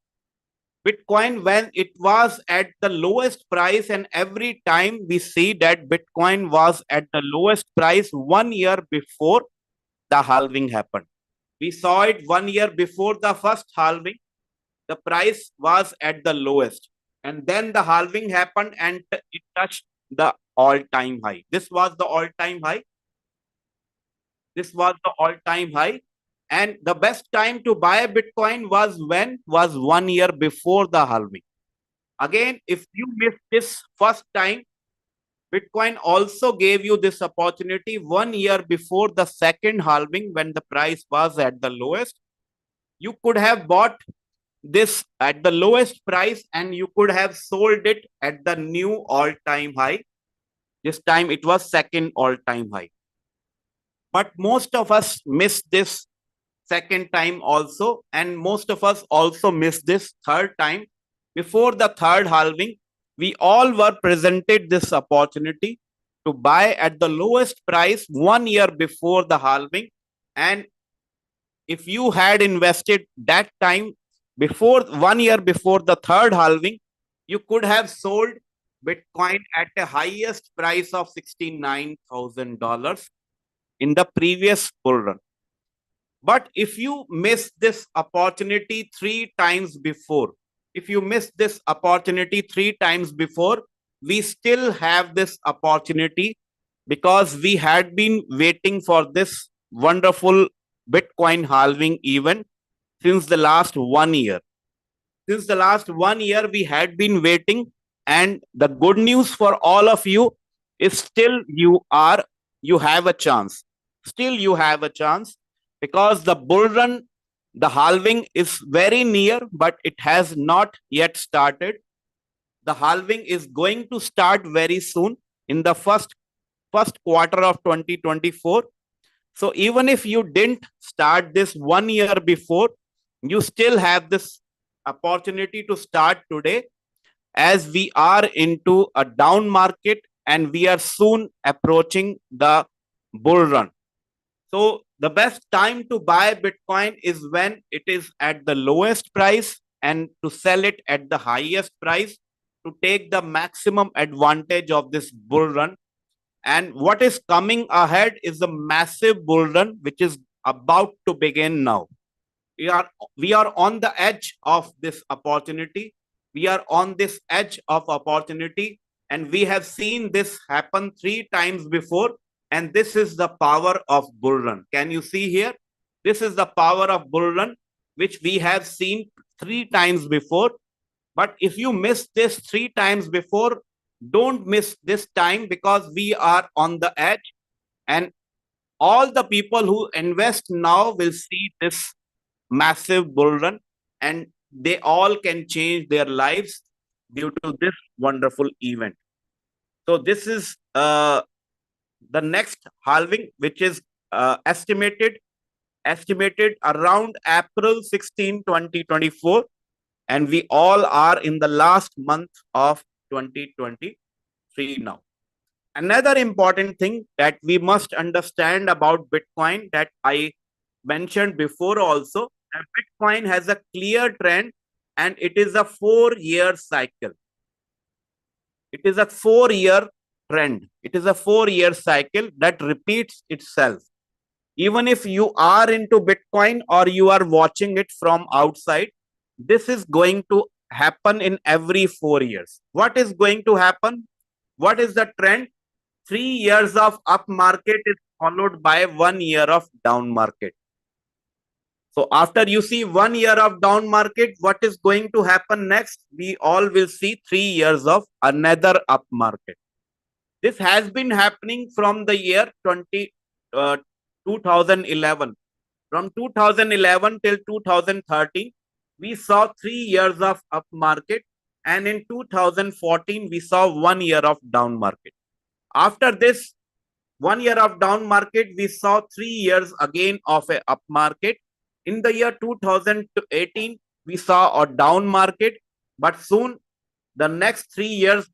Speaker 2: Bitcoin when it was at the lowest price. And every time we see that Bitcoin was at the lowest price 1 year before the halving happened. We saw it 1 year before the first halving. The price was at the lowest, and then the halving happened and it touched the all-time high. This was the all-time high. This was the all-time high. And the best time to buy Bitcoin was 1 year before the halving. Again, if you miss this first time, Bitcoin also gave you this opportunity 1 year before the second halving when the price was at the lowest. You could have bought this at the lowest price and you could have sold it at the new all-time high. This time it was second all-time high. But most of us miss this second time also, and most of us also miss this third time. Before the third halving, we all were presented this opportunity to buy at the lowest price 1 year before the halving. And if you had invested that time before 1 year before the third halving, you could have sold Bitcoin at the highest price of $69,000 in the previous bull run. But if you miss this opportunity three times before, if you miss this opportunity three times before, we still have this opportunity because we had been waiting for this wonderful Bitcoin halving event since the last 1 year. Since the last 1 year, we had been waiting. And the good news for all of you is still you have a chance. Still you have a chance because the bull run, the halving is very near, but it has not yet started. The halving is going to start very soon in the first quarter of 2024. So even if you didn't start this 1 year before, you still have this opportunity to start today, as we are into a down market and we are soon approaching the bull run. So the best time to buy Bitcoin is when it is at the lowest price, and to sell it at the highest price to take the maximum advantage of this bull run. And what is coming ahead is a massive bull run which is about to begin now. We are on the edge of this opportunity. We are on this edge of opportunity, and we have seen this happen 3 times before. And this is the power of bull run. Can you see here? This is the power of bull run, which we have seen 3 times before. But if you miss this 3 times before, don't miss this time, because we are on the edge, and all the people who invest now will see this massive bull run, and they all can change their lives due to this wonderful event. So this is the next halving, which is estimated around April 16, 2024, and we all are in the last month of 2023 now. Another important thing that we must understand about Bitcoin, that I mentioned before also, that Bitcoin has a clear trend, and it is a 4-year cycle. It is a 4-year trend. It is a 4-year cycle that repeats itself. Even if you are into Bitcoin or you are watching it from outside, this is going to happen in every 4 years. What is going to happen? What is the trend? 3 years of up market is followed by 1 year of down market. So after you see 1 year of down market, what is going to happen next? We all will see 3 years of another up market. This has been happening from the year 2011. From 2011 till 2013, we saw 3 years of up market, and in 2014 we saw 1 year of down market. After this 1 year of down market, we saw 3 years again of a up market. In the year 2018, we saw a down market, but soon the next 3 years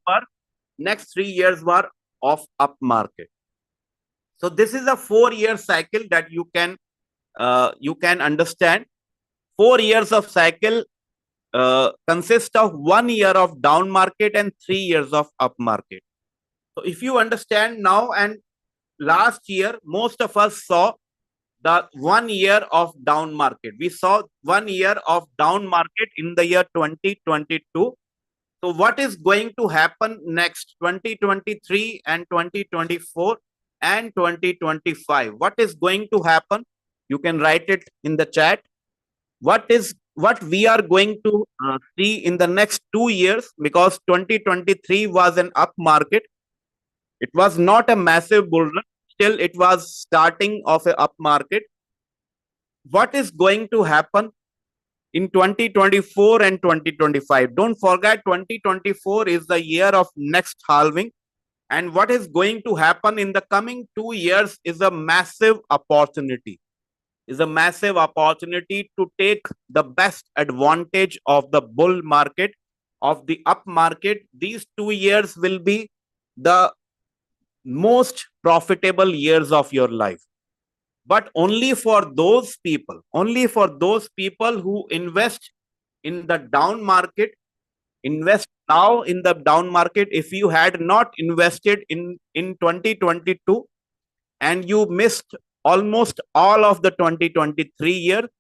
Speaker 2: were of up market. So this is a 4-year cycle that you can understand. 4 years of cycle consist of 1 year of down market and 3 years of up market. So if you understand now, and last year most of us saw the 1 year of down market. We saw 1 year of down market in the year 2022. So what is going to happen next, 2023 and 2024 and 2025? What is going to happen? You can write it in the chat. What we are going to see in the next 2 years, because 2023 was an up market. It was not a massive bull run. Still, it was starting of a up market. What is going to happen in 2024 and 2025? Don't forget, 2024 is the year of next halving. And what is going to happen in the coming 2 years is a massive opportunity. To take the best advantage of the bull market, of the up market. These 2 years will be the most profitable years of your life, but only for those people who invest in the down market. Invest now in the down market. If you had not invested in 2022 and you missed almost all of the 2023 year,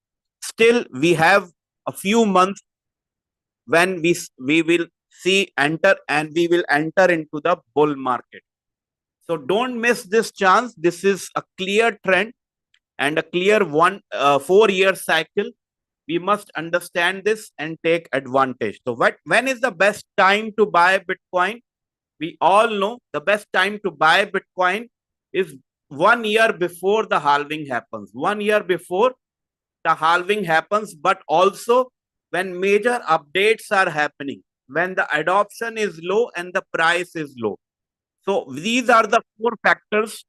Speaker 2: still we have a few months when we will see enter, and we will enter into the bull market. So don't miss this chance. This is a clear trend and a clear 4-year cycle. We must understand this and take advantage. So when is the best time to buy Bitcoin? We all know the best time to buy Bitcoin is 1 year before the halving happens. 1 year before the halving happens, but also when major updates are happening, when the adoption is low and the price is low. So these are the 4 factors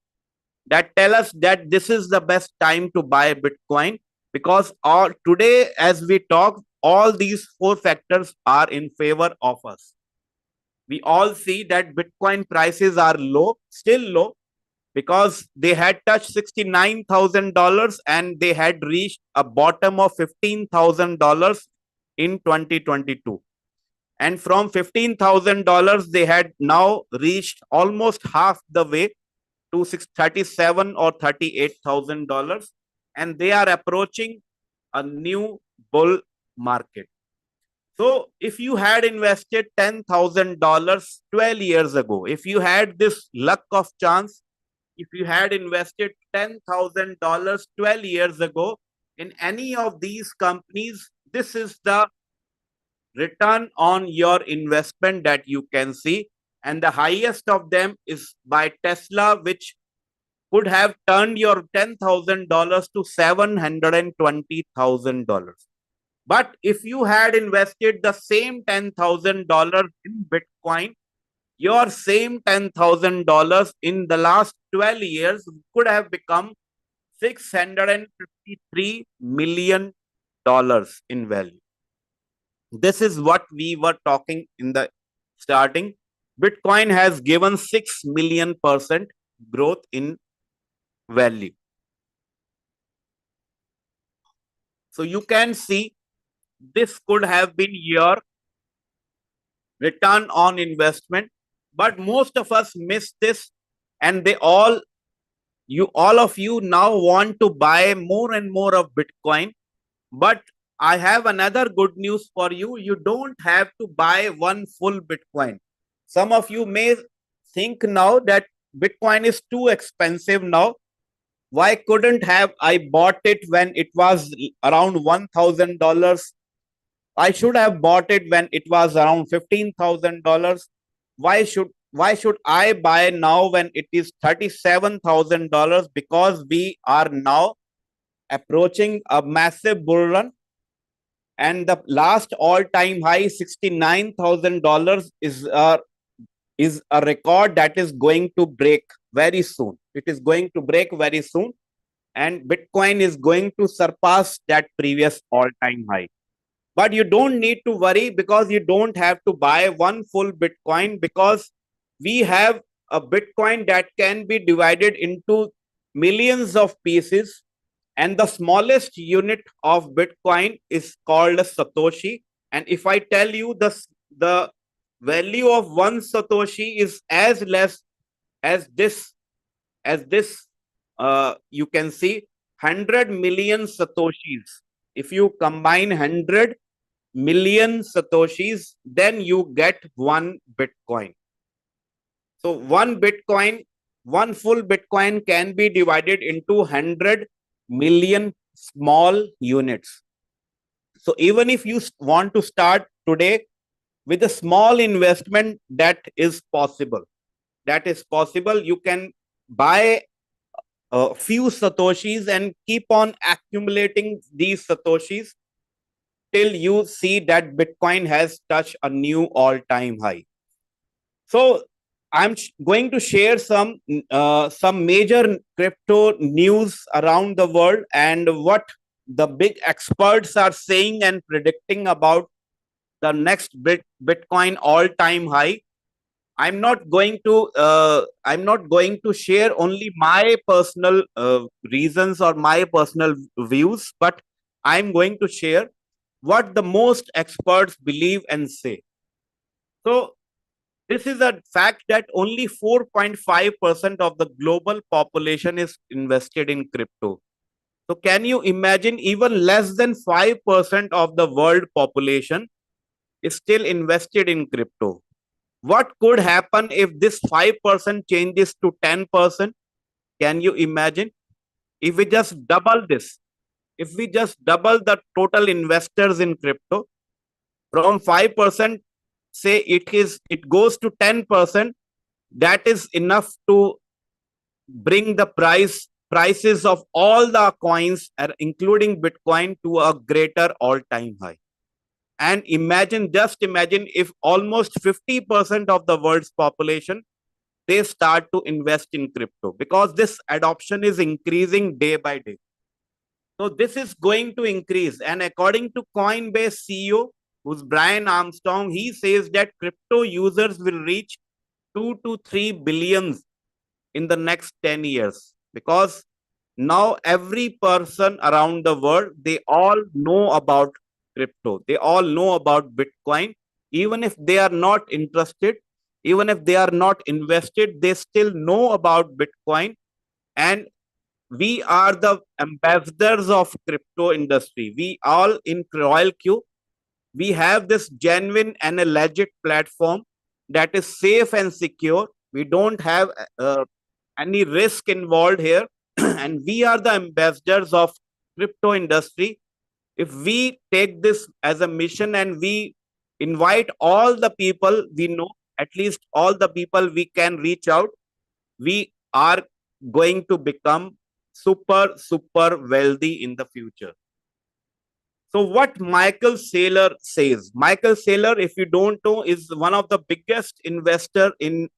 Speaker 2: that tell us that this is the best time to buy Bitcoin, because today as we talk, all these 4 factors are in favor of us. We all see that Bitcoin prices are low, still low, because they had touched $69,000 and they had reached a bottom of $15,000 in 2022. And from $15,000, they had now reached almost half the way to $37,000 or $38,000, and they are approaching a new bull market. So if you had invested $10,000 12 years ago, if you had this luck of chance, if you had invested $10,000 12 years ago in any of these companies, this is the return on your investment that you can see. And the highest of them is by Tesla, which could have turned your $10,000 to $720,000. But if you had invested the same $10,000 in Bitcoin, your same $10,000 in the last 12 years could have become $653 million in value. This is what we were talking in the starting. Bitcoin has given 6 million% growth in value. So you can see this could have been your return on investment, but most of us miss this, and all of you now want to buy more and more of Bitcoin. But I have another good news for you. You don't have to buy one full Bitcoin. Some of you may think now that Bitcoin is too expensive now. Why couldn't have I bought it when it was around $1,000? I should have bought it when it was around $15,000. Why should I buy now when it is $37,000? Because we are now approaching a massive bull run, and the last all-time high $69,000 is a record that is going to break very soon. It is going to break very soon, and Bitcoin is going to surpass that previous all-time high. But you don't need to worry, because you don't have to buy one full Bitcoin, because we have a Bitcoin that can be divided into millions of pieces, and the smallest unit of Bitcoin is called a Satoshi. And if I tell you the value of one Satoshi is as less as this, you can see 100 million Satoshis. If you combine 100 million Satoshis, then you get one Bitcoin. So one full Bitcoin can be divided into 100 million small units. So even if you want to start today with a small investment, that is possible. You can buy a few Satoshis and keep on accumulating these Satoshis till you see that Bitcoin has touched a new all-time high. So I'm going to share some major crypto news around the world and what the big experts are saying and predicting about the next Bitcoin all-time high. I'm not going to share only my personal reasons or my personal views, but I'm going to share what the most experts believe and say. So this is a fact that only 4.5% of the global population is invested in crypto. So can you imagine, even less than 5% of the world population is still invested in crypto? What could happen if this 5% changes to 10%? Can you imagine? If we just double this, if we just double the total investors in crypto from 5%, say it goes to 10%, that is enough to bring the prices of all the coins, including Bitcoin, to a greater all-time high. And just imagine if almost 50% of the world's population, they start to invest in crypto, because this adoption is increasing day by day. So this is going to increase. And according to Coinbase CEO, who's Brian Armstrong, he says that crypto users will reach 2 to 3 billions in the next 10 years, because now every person around the world, they all know about crypto. They all know about Bitcoin. Even if they are not interested, even if they are not invested, they still know about Bitcoin. And we are the ambassadors of crypto industry. We all in Royal Q, We have this genuine and a legit platform that is safe and secure. We don't have any risk involved here. And we are the ambassadors of crypto industry. If we take this as a mission and we invite all the people we know, at least all the people we can reach out, we are going to become super wealthy in the future. So what Michael Saylor says, Michael Saylor, if you don't know, is one of the biggest investor in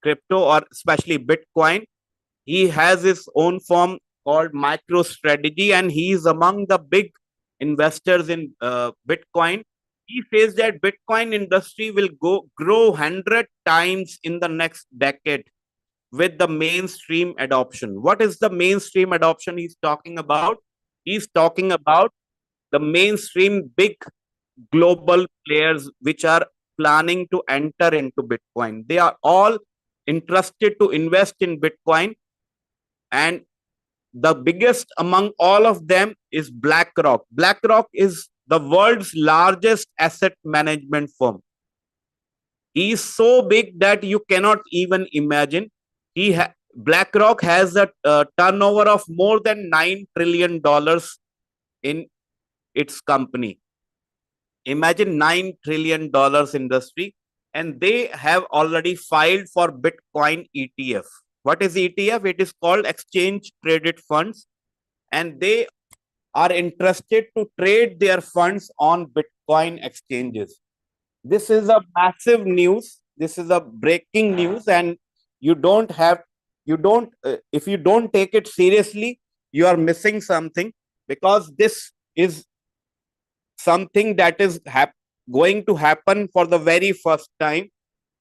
Speaker 2: crypto, or especially Bitcoin. He has his own firm called MicroStrategy, and he is among the big investors in Bitcoin. He says that Bitcoin industry will grow 100 times in the next decade with the mainstream adoption. What is the mainstream adoption he's talking about? He's talking about the mainstream big global players which are planning to enter into Bitcoin. They are all interested to invest in Bitcoin, and the biggest among all of them is BlackRock. BlackRock is the world's largest asset management firm. He is so big that you cannot even imagine. BlackRock has a turnover of more than $9 trillion in its company. Imagine $9 trillion industry, and they have already filed for Bitcoin ETF. What is ETF? It is called exchange traded funds, and they are interested to trade their funds on Bitcoin exchanges. This is a massive news. This is a breaking news, and you don't have, you don't, if you don't take it seriously, you are missing something, because this is something that is going to happen for the very first time,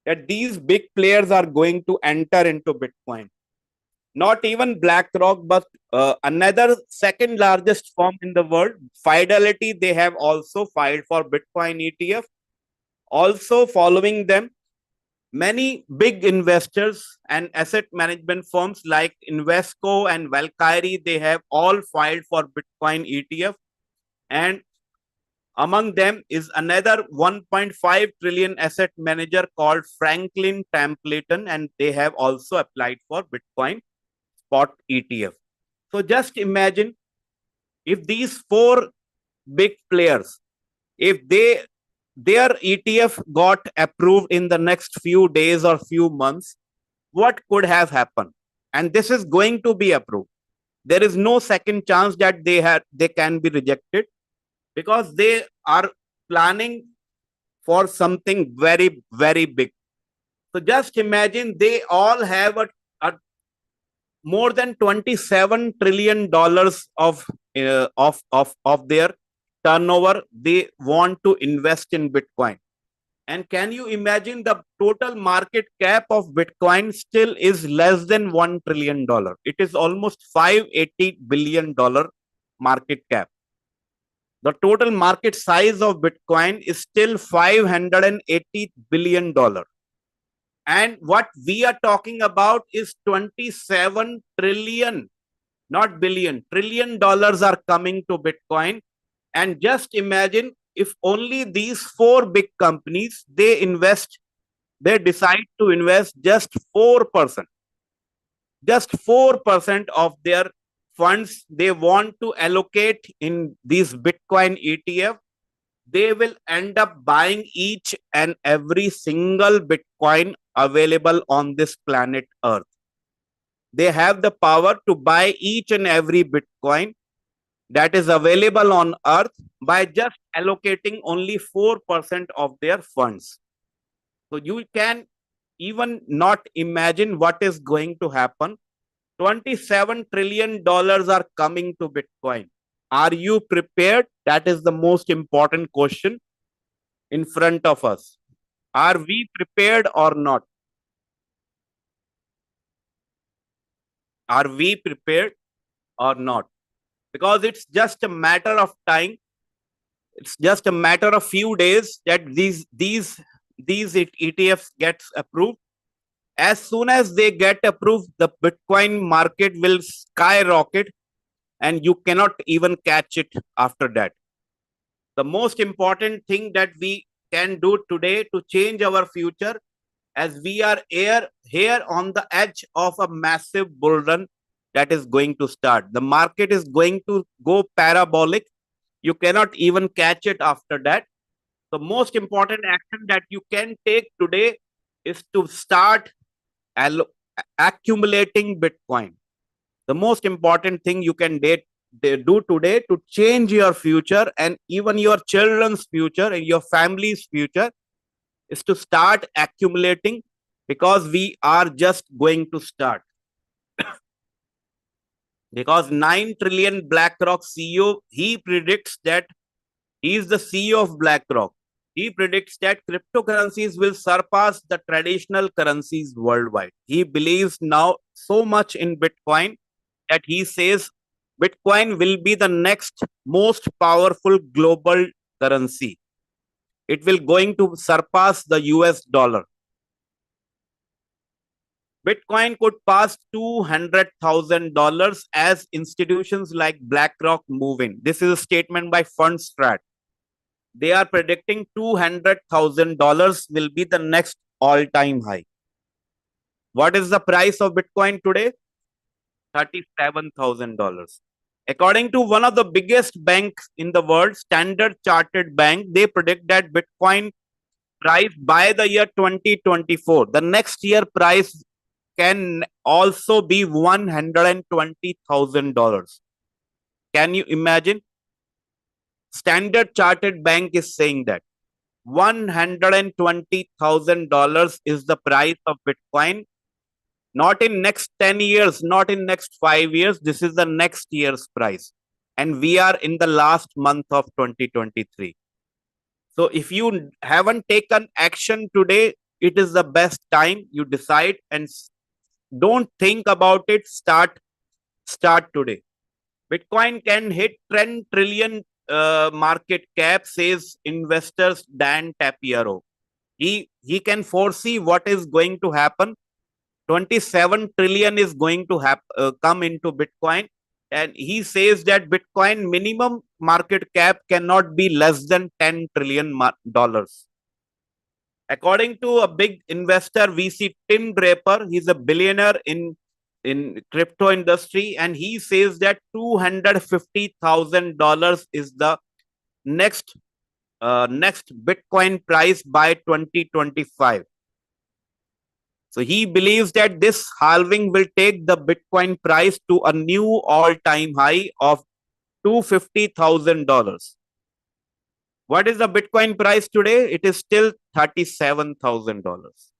Speaker 2: that these big players are going to enter into Bitcoin. Not even BlackRock, but another second largest firm in the world, Fidelity, they have also filed for Bitcoin ETF. Also following them, many big investors and asset management firms like Invesco and Valkyrie, they have all filed for Bitcoin ETF. And among them is another 1.5 trillion asset manager called Franklin Templeton, and they have also applied for Bitcoin spot ETF. So just imagine, if these four big players, if their ETF got approved in the next few days or few months, what could have happened? And this is going to be approved. There is no second chance that they can be rejected, because they are planning for something very big. So just imagine, they all have a more than $27 trillion of their turnover. They want to invest in Bitcoin. And can you imagine, the total market cap of Bitcoin still is less than $1 trillion. It is almost $580 billion market cap. The total market size of Bitcoin is still $580 billion. And what we are talking about is 27 trillion, not billion, $1 trillion are coming to Bitcoin. And just imagine, if only these four big companies, they decide to invest just 4%, just 4% of their funds they want to allocate in these Bitcoin ETF, they will end up buying each and every single Bitcoin available on this planet Earth. They have the power to buy each and every Bitcoin that is available on Earth by just allocating only 4% of their funds. So you can even not imagine what is going to happen. $27 trillion are coming to Bitcoin. Are you prepared? That is the most important question in front of us. Are we prepared or not? Are we prepared or not? Because it's just a matter of time. It's just a matter of few days that these ETFs gets approved. As soon as they get approved, the Bitcoin market will skyrocket, and you cannot even catch it after that. The most important thing that we can do today to change our future, as we are here on the edge of a massive bull run that is going to start. The market is going to go parabolic. You cannot even catch it after that. The most important action that you can take today is to start accumulating Bitcoin. The most important thing you can do today to change your future and even your children's future and your family's future is to start accumulating, because we are just going to start. Because 9 trillion BlackRock CEO, he predicts that he is the CEO of BlackRock. He predicts that cryptocurrencies will surpass the traditional currencies worldwide. He believes now so much in Bitcoin that he says Bitcoin will be the next most powerful global currency. It will going to surpass the US dollar. Bitcoin could pass $200,000 as institutions like BlackRock move in. This is a statement by Fundstrat. They are predicting $200,000 will be the next all-time high. What is the price of Bitcoin today? $37,000. According to one of the biggest banks in the world, Standard Chartered Bank, they predict that Bitcoin price by the year 2024, the next year price can also be $120,000. Can you imagine? Standard Chartered Bank is saying that $120,000 is the price of Bitcoin. Not in next 10 years, not in next 5 years. This is the next year's price. And we are in the last month of 2023. So if you haven't taken action today, it is the best time you decide and don't think about it. Start today. Bitcoin can hit 10 trillion market cap, says investors Dan Tapiero. He can foresee what is going to happen. 27 trillion is going to come into Bitcoin. And he says that Bitcoin minimum market cap cannot be less than $10 trillion. According to a big investor, we see Tim Draper. He's a billionaire in crypto industry, and he says that $250,000 is the next Bitcoin price by 2025. So he believes that this halving will take the Bitcoin price to a new all-time high of $250,000. What is the Bitcoin price today? It is still $37,000.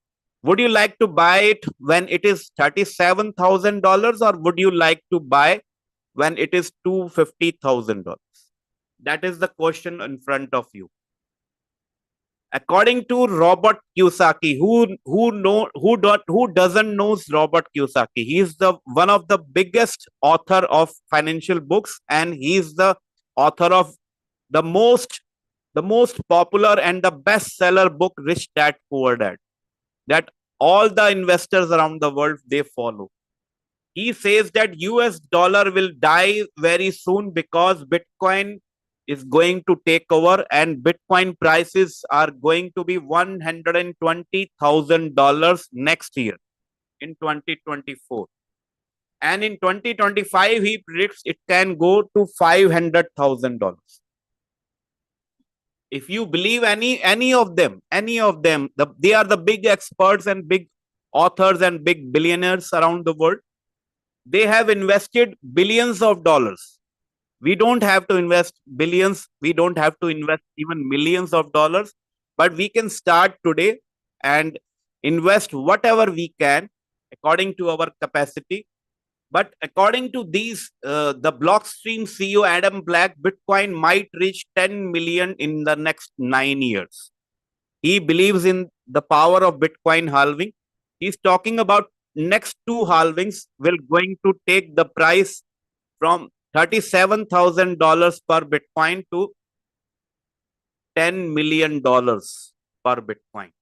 Speaker 2: Would you like to buy it when it is $37,000, or would you like to buy when it is $250,000? That is the question in front of you. According to Robert Kiyosaki, who doesn't know Robert Kiyosaki? He is the one of the biggest author of financial books, and he is the author of the most popular and the bestseller book, Rich Dad Poor Dad, that all the investors around the world they follow. He says that US dollar will die very soon because Bitcoin is going to take over, and Bitcoin prices are going to be $120,000 next year in 2024. And in 2025, he predicts it can go to $500,000. If you believe any of them, they are the big experts and big authors and big billionaires around the world. They have invested billions of dollars. We don't have to invest billions. We don't have to invest even millions of dollars, but we can start today and invest whatever we can according to our capacity. But according to these, the Blockstream CEO Adam Black, Bitcoin might reach 10 million in the next 9 years. He believes in the power of Bitcoin halving. He's talking about next 2 halvings will going to take the price from $37,000 per Bitcoin to $10 million per Bitcoin.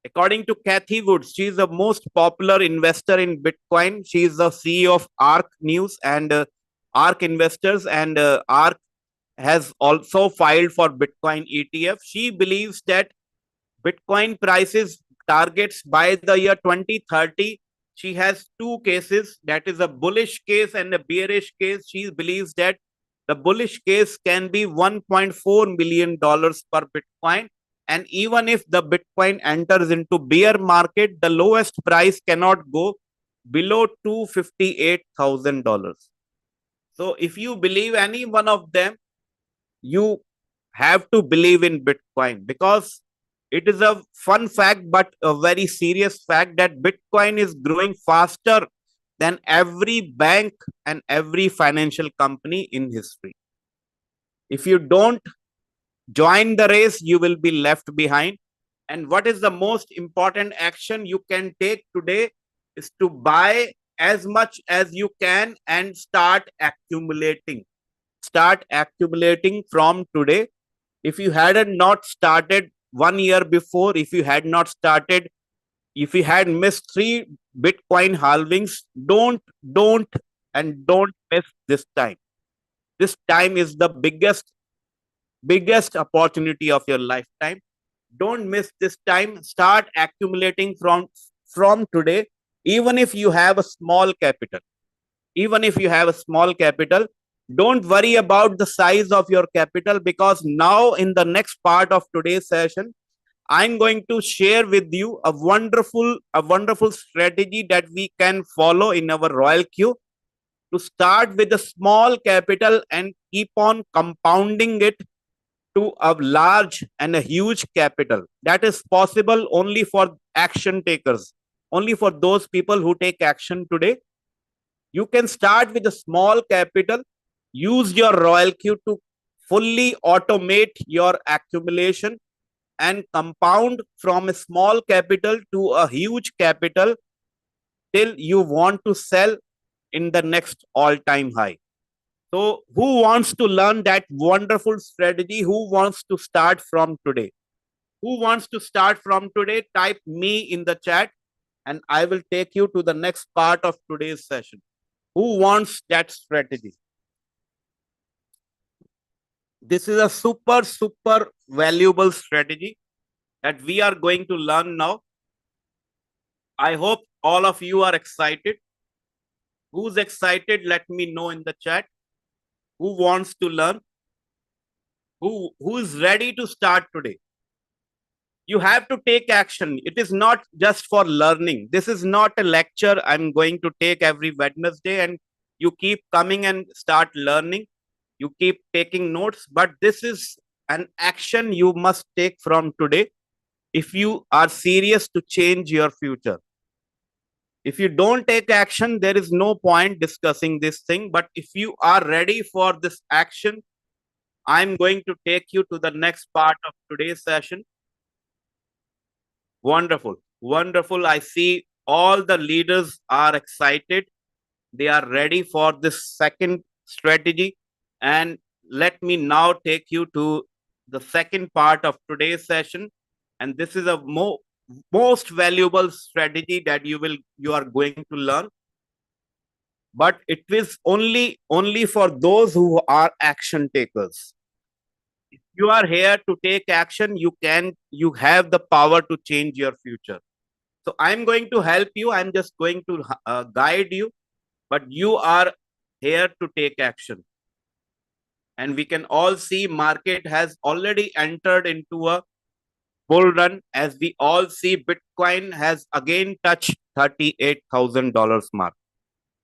Speaker 2: According to Kathy Woods, she is the most popular investor in Bitcoin. She is the CEO of ARK News and ARK Investors and ARK has also filed for Bitcoin ETF. She believes that Bitcoin prices targets by the year 2030. She has two cases, that is a bullish case and a bearish case. She believes that the bullish case can be $1.4 million per Bitcoin. And even if the Bitcoin enters into bear market, the lowest price cannot go below $258,000. So if you believe any one of them, you have to believe in Bitcoin, because it is a fun fact, but a very serious fact, that Bitcoin is growing faster than every bank and every financial company in history. If you don't join the race, you will be left behind. And what is the most important action you can take today is to buy as much as you can and start accumulating. Start accumulating from today. If you had not started 1 year before, if you had not started, if you had missed 3 Bitcoin halvings, don't miss this time. This time is the biggest opportunity of your lifetime. Don't miss this time. Start accumulating from today. Even if you have a small capital, even if you have a small capital, don't worry about the size of your capital, because now in the next part of today's session, I'm going to share with you a wonderful strategy that we can follow in our Royal Queue to start with a small capital and keep on compounding it to a large and a huge capital. That is possible only for action takers, only for those people who take action today. You can start with a small capital, use your Royal Queue to fully automate your accumulation and compound from a small capital to a huge capital till you want to sell in the next all-time high. So, who wants to learn that wonderful strategy? Who wants to start from today? Who wants to start from today? Type me in the chat and I will take you to the next part of today's session. Who wants that strategy? This is a super valuable strategy that we are going to learn now. I hope all of you are excited. Who's excited? Let me know in the chat. Who wants to learn? Who is ready to start today? You have to take action. It is not just for learning. This is not a lecture I'm going to take every Wednesday and you keep coming and start learning. You keep taking notes, but this is an action you must take from today if you are serious to change your future. If you don't take action, there is no point discussing this thing. But if you are ready for this action, I'm going to take you to the next part of today's session. Wonderful. Wonderful. I see all the leaders are excited. They are ready for this second strategy. And let me now take you to the second part of today's session. And this is a most valuable strategy that you are going to learn. But it is only for those who are action takers. If you are here to take action, you have the power to change your future. So I'm going to help you. I'm just going to guide you, but you are here to take action. And we can all see market has already entered into a bull run. As we all see, Bitcoin has again touched $38,000 mark.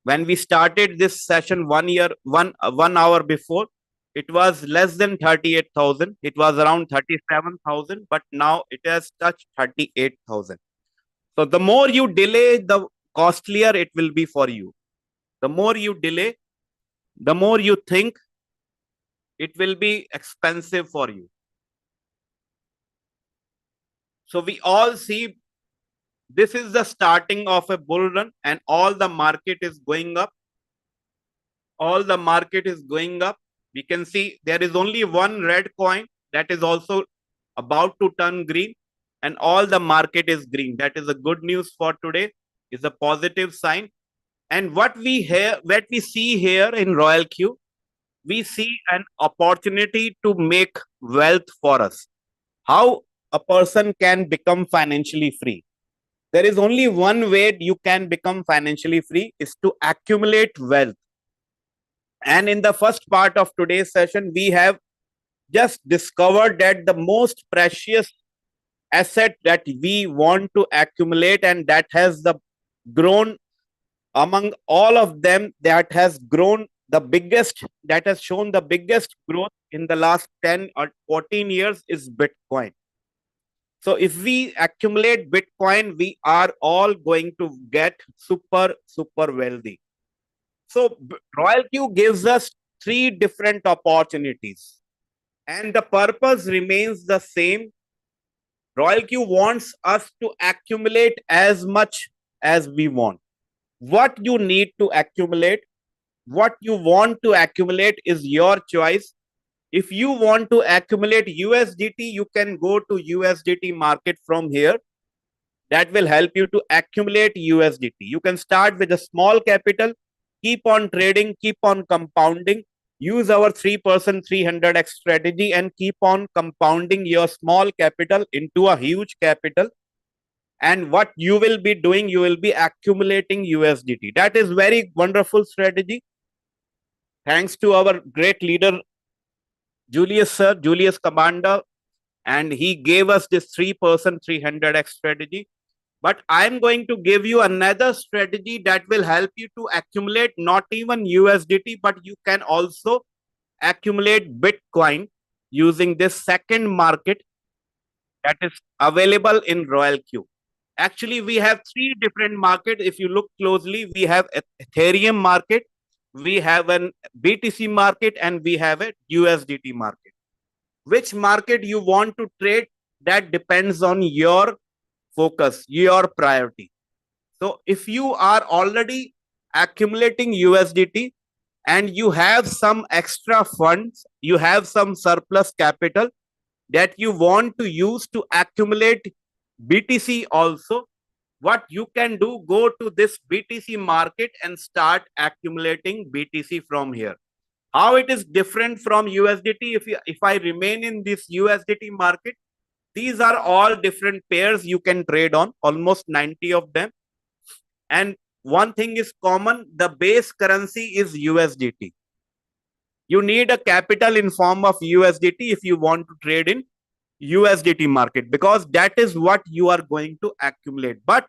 Speaker 2: When we started this session 1 hour before, it was less than 38,000. It was around 37,000, but now it has touched 38,000. So the more you delay, the costlier it will be for you. The more you delay, the more you think it will be expensive for you. So we all see this is the starting of a bull run and all the market is going up. All the market is going up. We can see there is only one red coin that is also about to turn green and all the market is green. That is a good news for today. Is a positive sign. And what we see here in Royal Queue, we see an opportunity to make wealth for us. How a person can become financially free? There is only one way you can become financially free is to accumulate wealth. And in the first part of today's session, we have just discovered that the most precious asset that we want to accumulate and that has the grown among all of them, that has grown the biggest, that has shown the biggest growth in the last 10 or 14 years is Bitcoin. So if we accumulate Bitcoin, we are all going to get super wealthy. So Royal Q gives us three different opportunities, and the purpose remains the same. Royal Q wants us to accumulate as much as we want. What you need to accumulate, what you want to accumulate is your choice. If you want to accumulate USDT, you can go to USDT market from here. That will help you to accumulate USDT. You can start with a small capital, keep on trading, keep on compounding. Use our 3% 300x strategy and keep on compounding your small capital into a huge capital. And what you will be doing, you will be accumulating USDT. That is very wonderful strategy. Thanks to our great leader, Julius sir, Julius Commander, and he gave us this 3% 300x strategy. But I'm going to give you another strategy that will help you to accumulate not even USDT, but you can also accumulate Bitcoin using this second market that is available in Royal Q. Actually, we have three different markets. If you look closely, we have Ethereum market, we have an BTC market, and we have a USDT market. Which market you want to trade, that depends on your focus, your priority. So if you are already accumulating USDT and you have some extra funds, you have some surplus capital that you want to use to accumulate BTC also, what you can do, go to this BTC market and start accumulating BTC from here. How it is different from USDT? If I remain in this USDT market, these are all different pairs you can trade on, almost 90 of them. And one thing is common, the base currency is USDT. You need a capital in form of USDT if you want to trade in USDT market, because that is what you are going to accumulate. But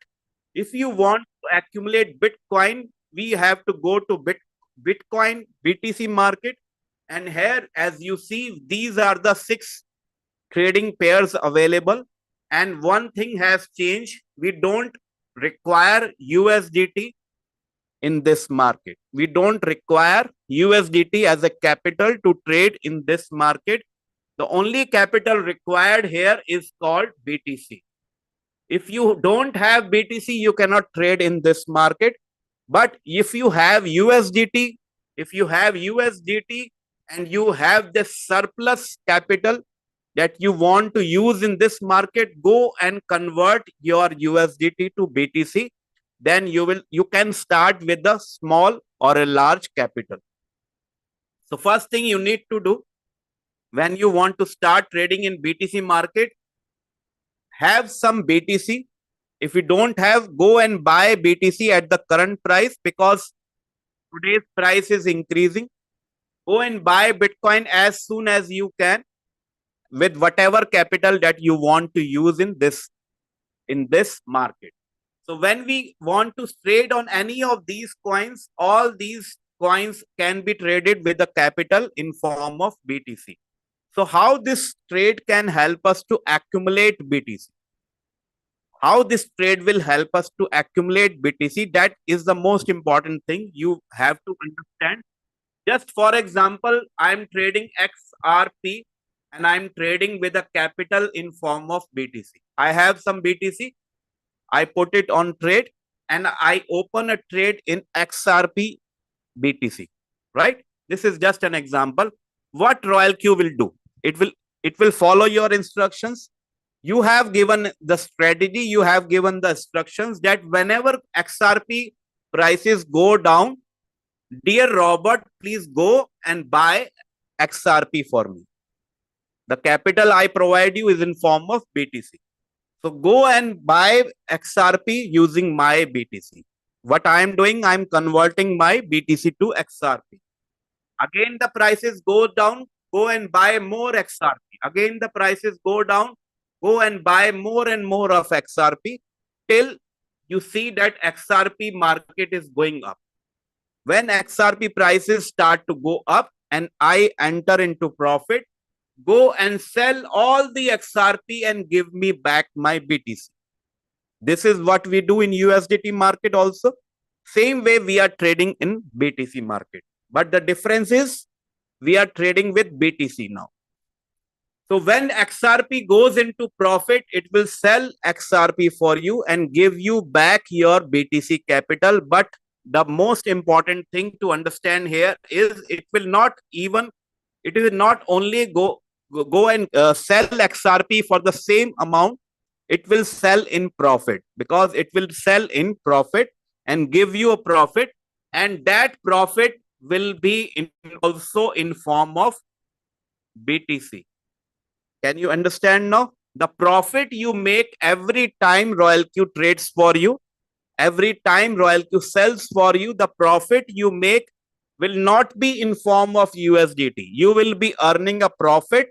Speaker 2: if you want to accumulate Bitcoin, we have to go to Bitcoin BTC market. And here, as you see, these are the 6 trading pairs available. And one thing has changed. We don't require USDT in this market. We don't require USDT as a capital to trade in this market. The only capital required here is called BTC. If you don't have BTC, you cannot trade in this market. But if you have USDT, and you have this surplus capital that you want to use in this market, go and convert your USDT to BTC. Then you can start with a small or a large capital. So first thing you need to do when you want to start trading in BTC market, have some BTC. If you don't have, go and buy BTC at the current price, because today's price is increasing. Go and buy Bitcoin as soon as you can with whatever capital that you want to use in this market. So when we want to trade on any of these coins, all these coins can be traded with a capital in form of BTC. So how this trade can help us to accumulate BTC? How this trade will help us to accumulate BTC, that is the most important thing you have to understand. Just for example, I'm trading XRP and I'm trading with a capital in form of BTC. I have some BTC, I put it on trade and I open a trade in XRP BTC, right? This is just an example. What Royal Q will do? It will follow your instructions. You have given the strategy, you have given the instructions that whenever XRP prices go down, dear Robert, please go and buy XRP for me. The capital I provide you is in form of BTC. So go and buy XRP using my BTC. What I am doing, I am converting my BTC to XRP. Again, the prices go down, go and buy more XRP. Again, the prices go down, go and buy more and more of XRP till you see that XRP market is going up. When XRP prices start to go up and I enter into profit, go and sell all the XRP and give me back my BTC. This is what we do in USDT market also. Same way we are trading in BTC market. But the difference is we are trading with BTC now. So when XRP goes into profit, it will sell XRP for you and give you back your BTC capital. But the most important thing to understand here is it will not only go and sell XRP for the same amount. It will sell in profit, because it will sell in profit and give you a profit, and that profit will be also in form of BTC. Can you understand now? The profit you make every time Royal Q trades for you, every time Royal Q sells for you, the profit you make will not be in form of USDT. You will be earning a profit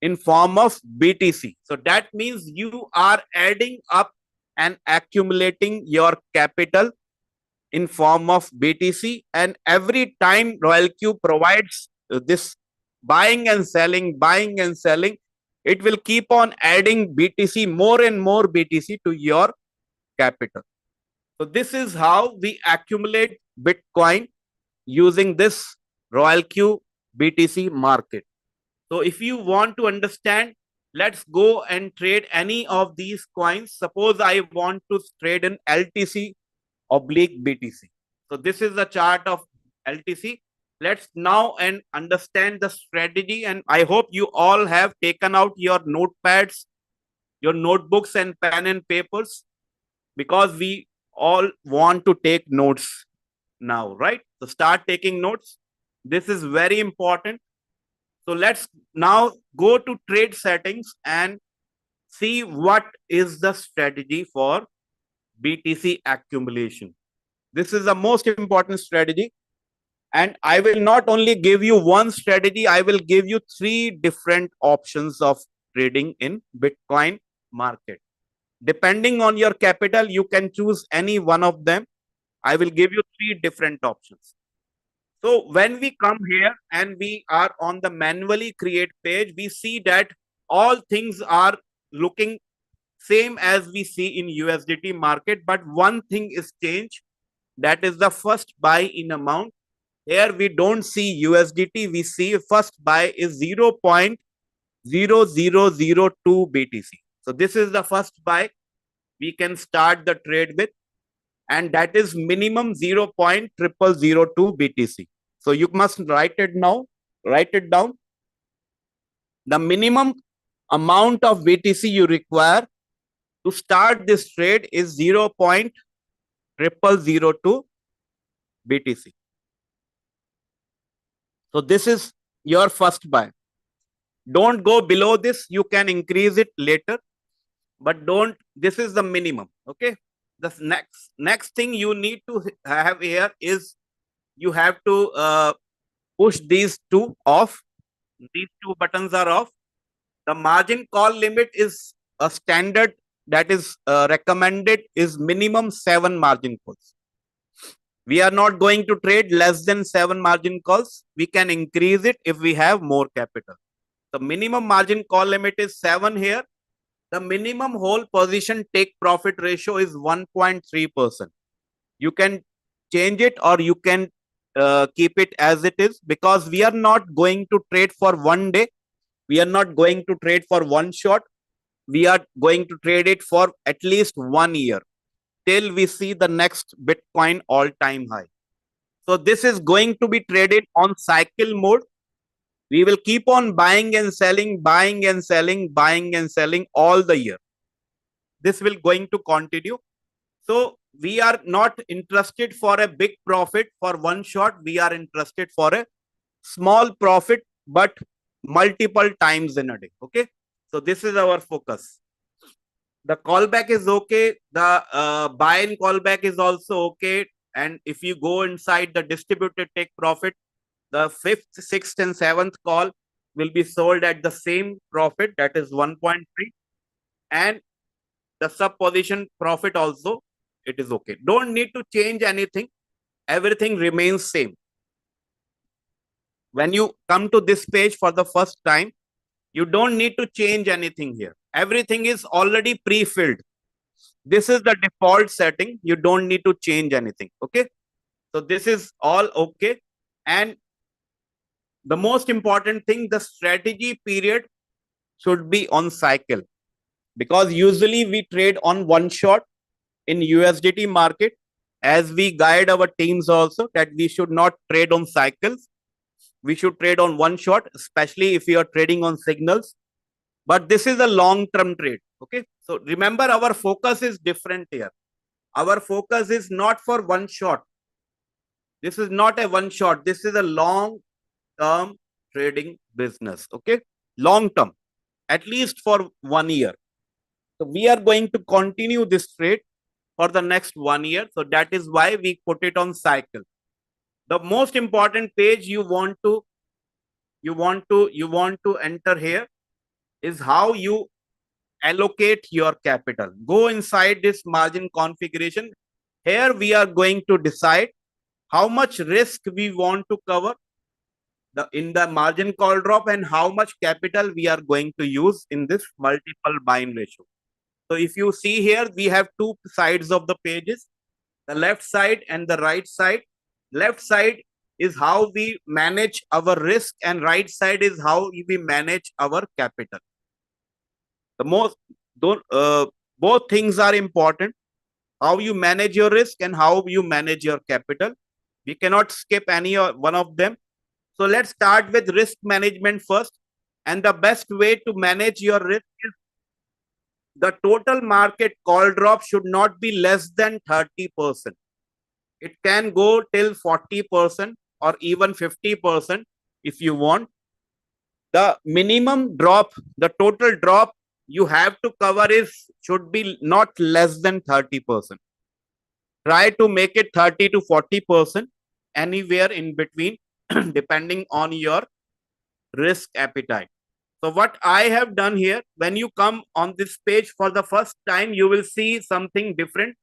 Speaker 2: in form of BTC. So that means you are adding up and accumulating your capital in form of BTC. And every time Royal Q provides this buying and selling, it will keep on adding BTC, more and more BTC to your capital. So this is how we accumulate Bitcoin using this Royal Q BTC market. So if you want to understand, let's go and trade any of these coins. Suppose I want to trade in LTC oblique BTC. So this is the chart of LTC. Let's now and understand the strategy. And I hope you all have taken out your notepads, your notebooks and pen and papers, because we all want to take notes now, right? So start taking notes. This is very important. So let's now go to trade settings and see what is the strategy for BTC accumulation. This is the most important strategy. And I will not only give you one strategy, I will give you 3 different options of trading in Bitcoin market. Depending on your capital, you can choose any one of them. I will give you 3 different options. So when we come here and we are on the manually create page, we see that all things are looking same as we see in USDT market, but one thing is changed. That is the first buy in amount. Here we don't see USDT, we see first buy is 0.0002 BTC. So this is the first buy we can start the trade with, and that is minimum 0.0002 BTC. So you must write it now, write it down. The minimum amount of BTC you require to start this trade is 0.0002 BTC. So this is your first buy. Don't go below this. You can increase it later, but don't. This is the minimum. Okay. The next thing you need to have here is you have to push these 2 off. These 2 buttons are off. The margin call limit is a standard that is recommended is minimum 7 margin calls. We are not going to trade less than 7 margin calls. We can increase it if we have more capital. The minimum margin call limit is 7 here. The minimum whole position take profit ratio is 1.3%. You can change it or you can keep it as it is, because we are not going to trade for one day. We are not going to trade for one shot. We are going to trade it for at least 1 year till we see the next Bitcoin all-time high. So this is going to be traded on cycle mode. We will keep on buying and selling, buying and selling, buying and selling all the year. This will going to continue. So we are not interested for a big profit for one shot. We are interested for a small profit, but multiple times in a day. Okay. So this is our focus. The callback is okay. The buy and callback is also okay. And if you go inside the distributed take profit, the fifth, sixth, and seventh call will be sold at the same profit, that is 1.3. And the sub position profit also, it is okay. Don't need to change anything. Everything remains same. When you come to this page for the first time, you don't need to change anything here. Everything is already pre-filled. This is the default setting. You don't need to change anything. Okay. So this is all okay. And the most important thing, the strategy period should be on cycle, because usually we trade on one shot in USDT market. As we guide our teams also that we should not trade on cycles. We should trade on one shot, especially if you are trading on signals. But this is a long-term trade. Okay. So remember, our focus is different here. Our focus is not for one shot. This is not a one shot. This is a long-term trading business. Okay. Long-term, at least for 1 year. So we are going to continue this trade for the next 1 year. So that is why we put it on cycle. The most important page you want to enter here is how you allocate your capital. Go inside this margin configuration. Here we are going to decide how much risk we want to cover in the margin call drop and how much capital we are going to use in this multiple buying ratio. So if you see here, we have two sides of the pages, the left side and the right side. Left side is how we manage our risk and right side is how we manage our capital. The most don't both things are important. How you manage your risk and how you manage your capital. We cannot skip any one of them. So let's start with risk management first. And the best way to manage your risk is the total market call drop should not be less than 30%. It can go till 40% or even 50% if you want. The minimum drop, the total drop you have to cover should be not less than 30%. Try to make it 30 to 40%, anywhere in between, depending on your risk appetite. So what I have done here, when you come on this page for the first time, you will see something different.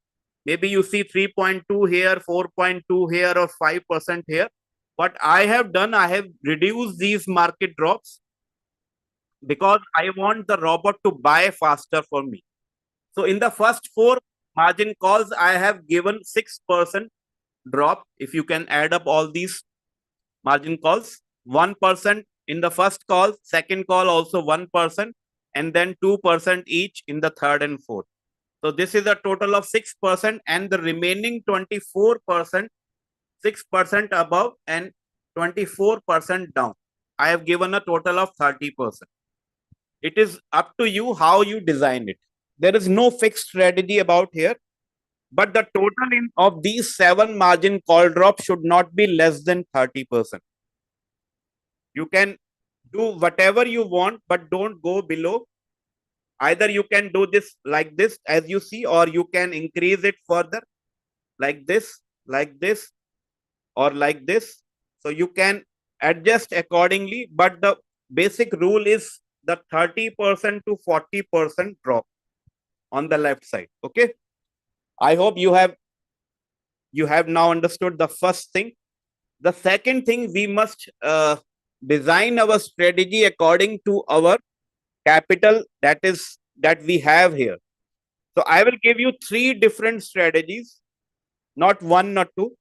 Speaker 2: Maybe you see 3.2 here, 4.2 here, or 5% here. What I have done, I have reduced these market drops because I want the robot to buy faster for me. So in the first 4 margin calls, I have given 6% drop. If you can add up all these margin calls, 1% in the first call, second call also 1%, and then 2% each in the third and fourth. So this is a total of 6%, and the remaining 24%, 6% above and 24% down. I have given a total of 30%. It is up to you how you design it. There is no fixed strategy about here, but the total of these 7 margin call drops should not be less than 30%. You can do whatever you want, but don't go below. Either you can do this like this, as you see, or you can increase it further like this, or like this. So you can adjust accordingly, but the basic rule is the 30% to 40% drop on the left side. Okay. I hope you have now understood the first thing. The second thing, we must design our strategy according to our capital that we have here. So I will give you 3 different strategies, not one, not two.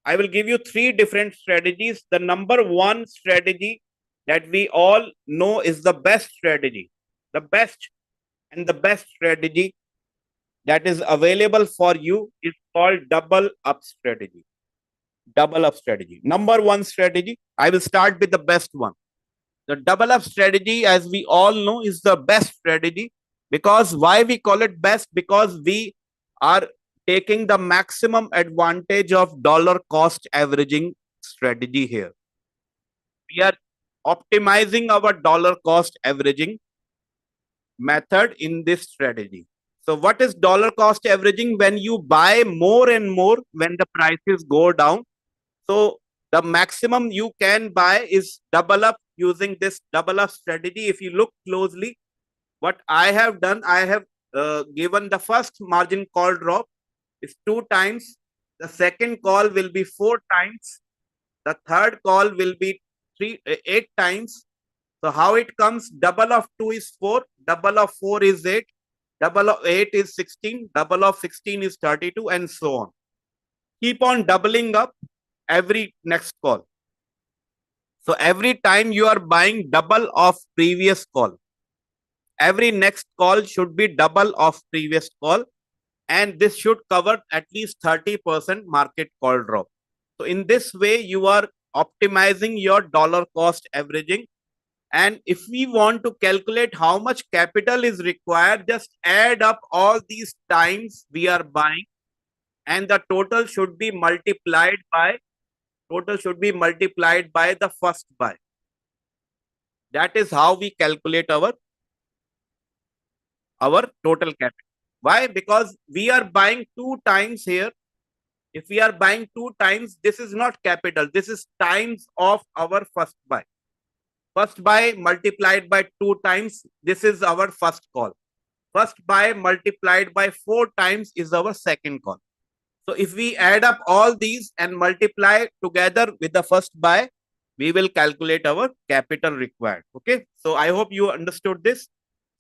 Speaker 2: I will give you 3 different strategies. The number 1 strategy that we all know is the best strategy. The best strategy that is available for you is called double up strategy. Double up strategy. Number 1 strategy, I will start with the best one. The double up strategy, as we all know, is the best strategy. Because why we call it best? Because we are taking the maximum advantage of dollar cost averaging strategy here. We are optimizing our dollar cost averaging method in this strategy. So what is dollar cost averaging? When you buy more and more when the prices go down. So the maximum you can buy is double up using this double up strategy. If you look closely, what I have done, I have given the first margin call drop is 2 times. The second call will be 4 times. The third call will be 8 times. So how it comes? Double of 2 is 4, double of 4 is 8, double of 8 is 16, double of 16 is 32, and so on. Keep on doubling up every next call. So every time you are buying double of previous call, every next call should be double of previous call, and this should cover at least 30% market call drop. So in this way, you are optimizing your dollar cost averaging. And if we want to calculate how much capital is required, just add up all these times we are buying, and the total should be multiplied by the first buy. That is how we calculate our total capital. Why? Because we are buying 2 times here. If we are buying 2 times, this is not capital. This is times of our first buy. First buy multiplied by 2 times. This is our first call. First buy multiplied by 4 times is our second call. So if we add up all these and multiply together with the first buy, we will calculate our capital required. Okay. So I hope you understood this.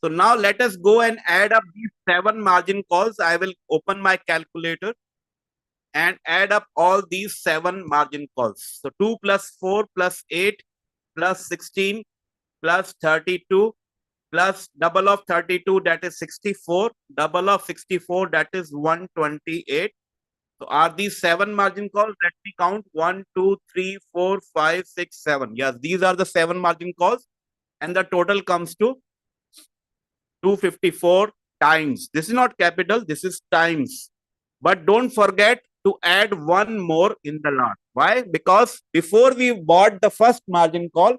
Speaker 2: So now let us go and add up these 7 margin calls. I will open my calculator and add up all these 7 margin calls. So 2 plus 4 plus 8 plus 16 plus 32 plus double of 32, that is 64, double of 64, that is 128. So are these 7 margin calls? Let me count. 1, 2, 3, 4, 5, 6, 7. Yes, these are the 7 margin calls. And the total comes to 254 times. This is not capital, this is times. But don't forget to add one more in the last. Why? Because before we bought the first margin call,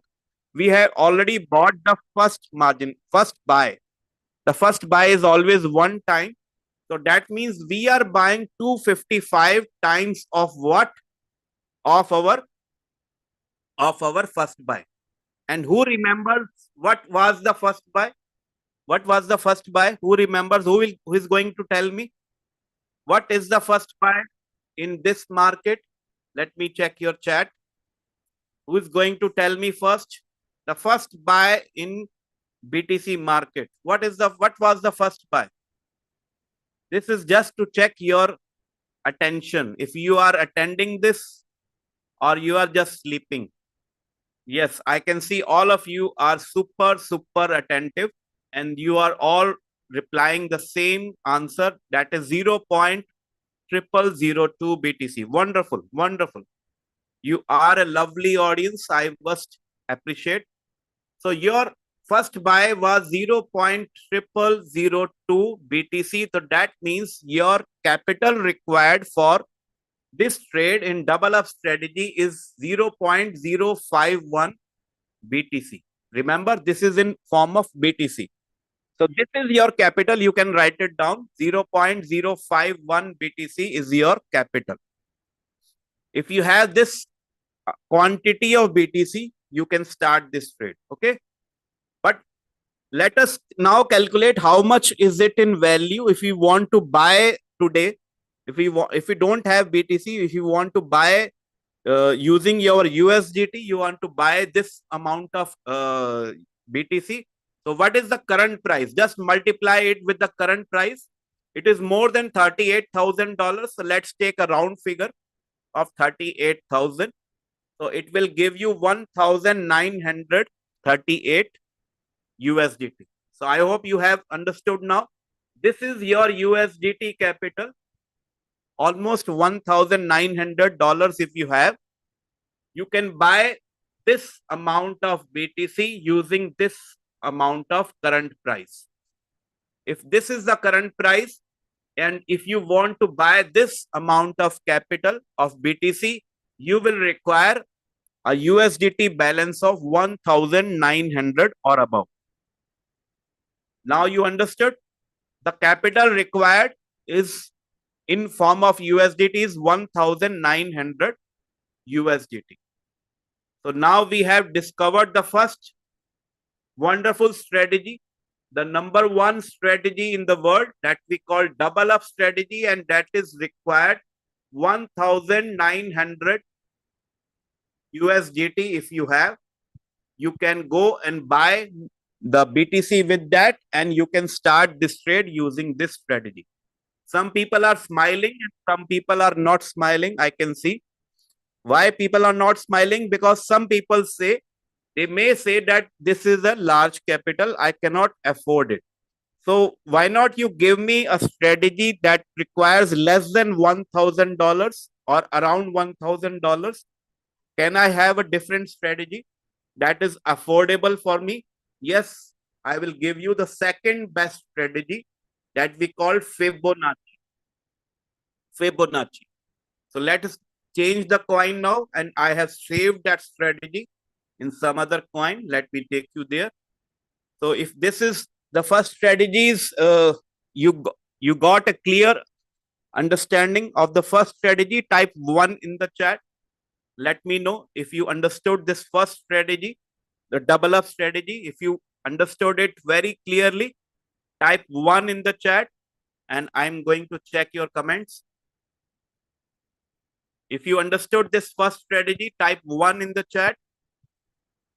Speaker 2: we have already bought the first buy. The first buy is always 1 time. So that means we are buying 255 times of what? Of our first buy. And who remembers what was the first buy? What was the first buy? Who remembers? Who is going to tell me? What is the first buy in this market? Let me check your chat. Who is going to tell me first? The first buy in BTC market. What was the first buy? This is just to check your attention. If you are attending this or you are just sleeping. Yes, I can see all of you are super attentive and you are all replying the same answer, that is 0.0002 BTC. Wonderful, wonderful. You are a lovely audience. I must appreciate. So your first buy was 0.0002 BTC. So that means your capital required for this trade in double up strategy is 0.051 BTC. Remember, this is in form of BTC. So this is your capital. You can write it down. 0.051 BTC is your capital. If you have this quantity of BTC, you can start this trade. Okay. But let us now calculate how much is it in value if you want to buy today. If you don't have BTC, if you want to buy using your USDT, you want to buy this amount of BTC. So what is the current price? Just multiply it with the current price. It is more than $38,000. So let's take a round figure of 38,000. So it will give you 1,938 USDT. So I hope you have understood now. This is your USDT capital. Almost $1,900 if you have. You can buy this amount of BTC using this amount of current price. If this is the current price, And if you want to buy this amount of capital of BTC, you will require a USDT balance of 1,900 or above. Now you understood? The capital required is in form of USDT is 1,900 USDT. So now we have discovered the first wonderful strategy, the number one strategy in the world that we call double up strategy, and that is required 1,900 USDT. If you have, you can go and buy the BTC with that, and you can start this trade using this strategy. Some people are smiling and some people are not smiling. I can see why people are not smiling, because some people say, they may say that this is a large capital, I cannot afford it. So why not you give me a strategy that requires less than $1,000 or around $1,000? Can I have a different strategy that is affordable for me? Yes, I will give you the second best strategy that we call Fibonacci. Fibonacci. So let us change the coin now, and I have saved that strategy in some other coin. Let me take you there. So if this is the first strategies, you got a clear understanding of the first strategy. Type 1 in the chat. Let me know if you understood this first strategy, the double up strategy. If you understood it very clearly, type 1 in the chat, and I'm going to check your comments. If you understood this first strategy, type 1 in the chat.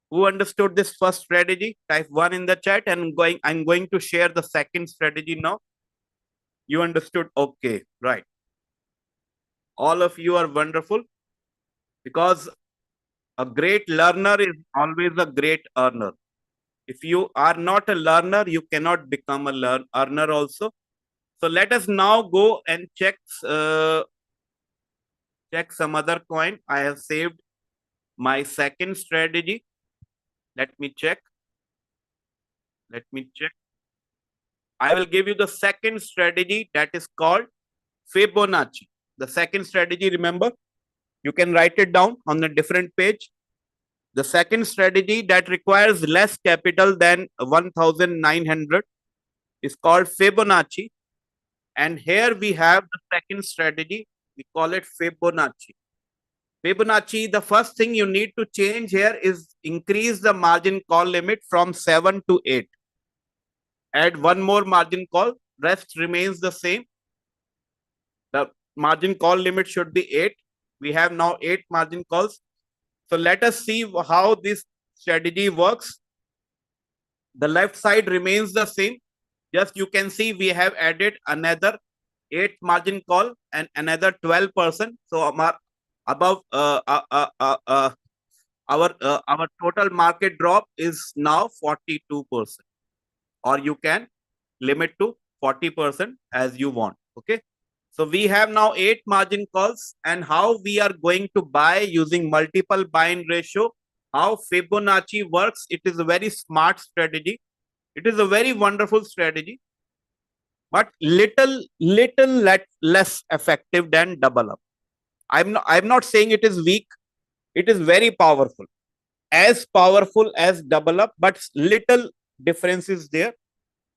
Speaker 2: Who understood this first strategy? Type 1 in the chat, and I'm going to share the second strategy now. You understood? Okay, right. All of you are wonderful, because a great learner is always a great earner. If you are not a learner, you cannot become a earner also. So let us now go and check some other coin. I have saved my second strategy. Let me check. I will give you the second strategy that is called Fibonacci. The second strategy, remember, you can write it down on a different page. The second strategy that requires less capital than 1,900 is called Fibonacci. And here we have the second strategy. We call it Fibonacci. Fibonacci, the first thing you need to change here is increase the margin call limit from 7 to 8. Add one more margin call, rest remains the same. The margin call limit should be 8. We have now 8 margin calls. So let us see how this strategy works. The left side remains the same. Just you can see we have added another 8 margin call and another 12%. So above our total market drop is now 42%, or you can limit to 40% as you want. Okay. So we have now 8 margin calls, and how we are going to buy using multiple buying ratio, how Fibonacci works. It is a very smart strategy. It is a very wonderful strategy, but little less effective than double up. I'm not saying it is weak. It is very powerful, as powerful as double up, but little difference is there.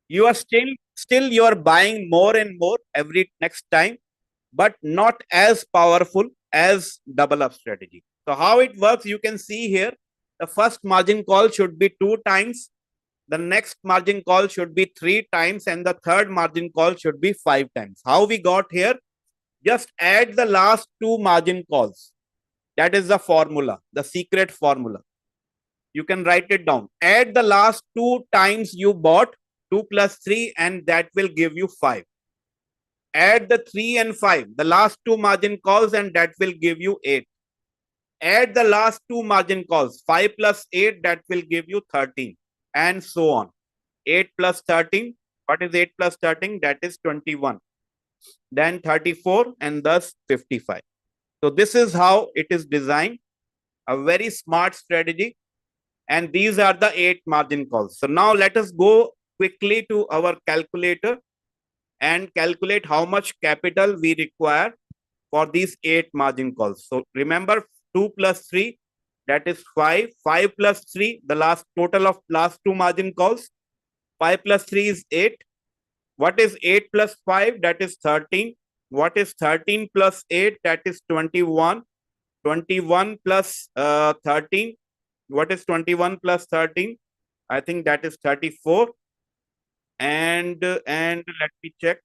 Speaker 2: You are still you are buying more and more every next time, but not as powerful as double up strategy. So how it works, you can see here, the first margin call should be 2 times, the next margin call should be 3 times, and the third margin call should be 5 times. How we got here? Just add the last 2 margin calls. That is the formula, the secret formula. You can write it down. Add the last 2 times you bought, 2 plus 3, and that will give you 5. Add the 3 and 5, the last 2 margin calls, and that will give you 8. Add the last 2 margin calls, 5 plus 8, that will give you 13, and so on. 8 plus 13, what is 8 plus 13? That is 21. Then 34, and thus 55. So this is how it is designed, a very smart strategy. And these are the 8 margin calls. So now let us go quickly to our calculator and calculate how much capital we require for these 8 margin calls. So remember 2 plus 3, that is 5. 5 plus 3, the last total of last 2 margin calls. 5 plus 3 is 8. What is 8 plus 5? That is 13. What is 13 plus 8? That is 21. 21 plus 13. What is 21 plus 13? I think that is 34. And let me check.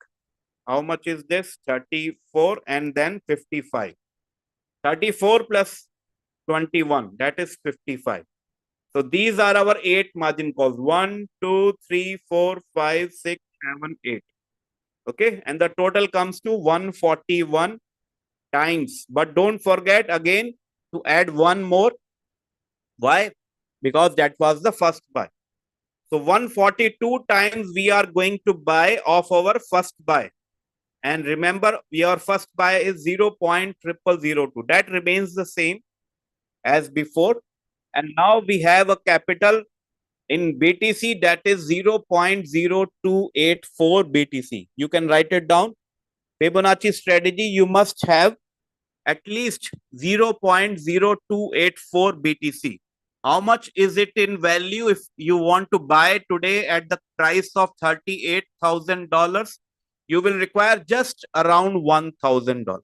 Speaker 2: How much is this? 34 and then 55. 34 plus 21, that is 55. So these are our 8 margin calls. 1, 2, 3, 4, 5, 6, 7, 8. Okay, and the total comes to 141 times. But don't forget again to add one more. Why? Because that was the first buy. So 142 times we are going to buy of our first buy. And remember, your first buy is 0.0002. That remains the same as before. And now we have a capital in BTC that is 0.0284 BTC. You can write it down. Fibonacci strategy, you must have at least 0.0284 BTC. How much is it in value if you want to buy today at the price of $38,000? You will require just around $1,000.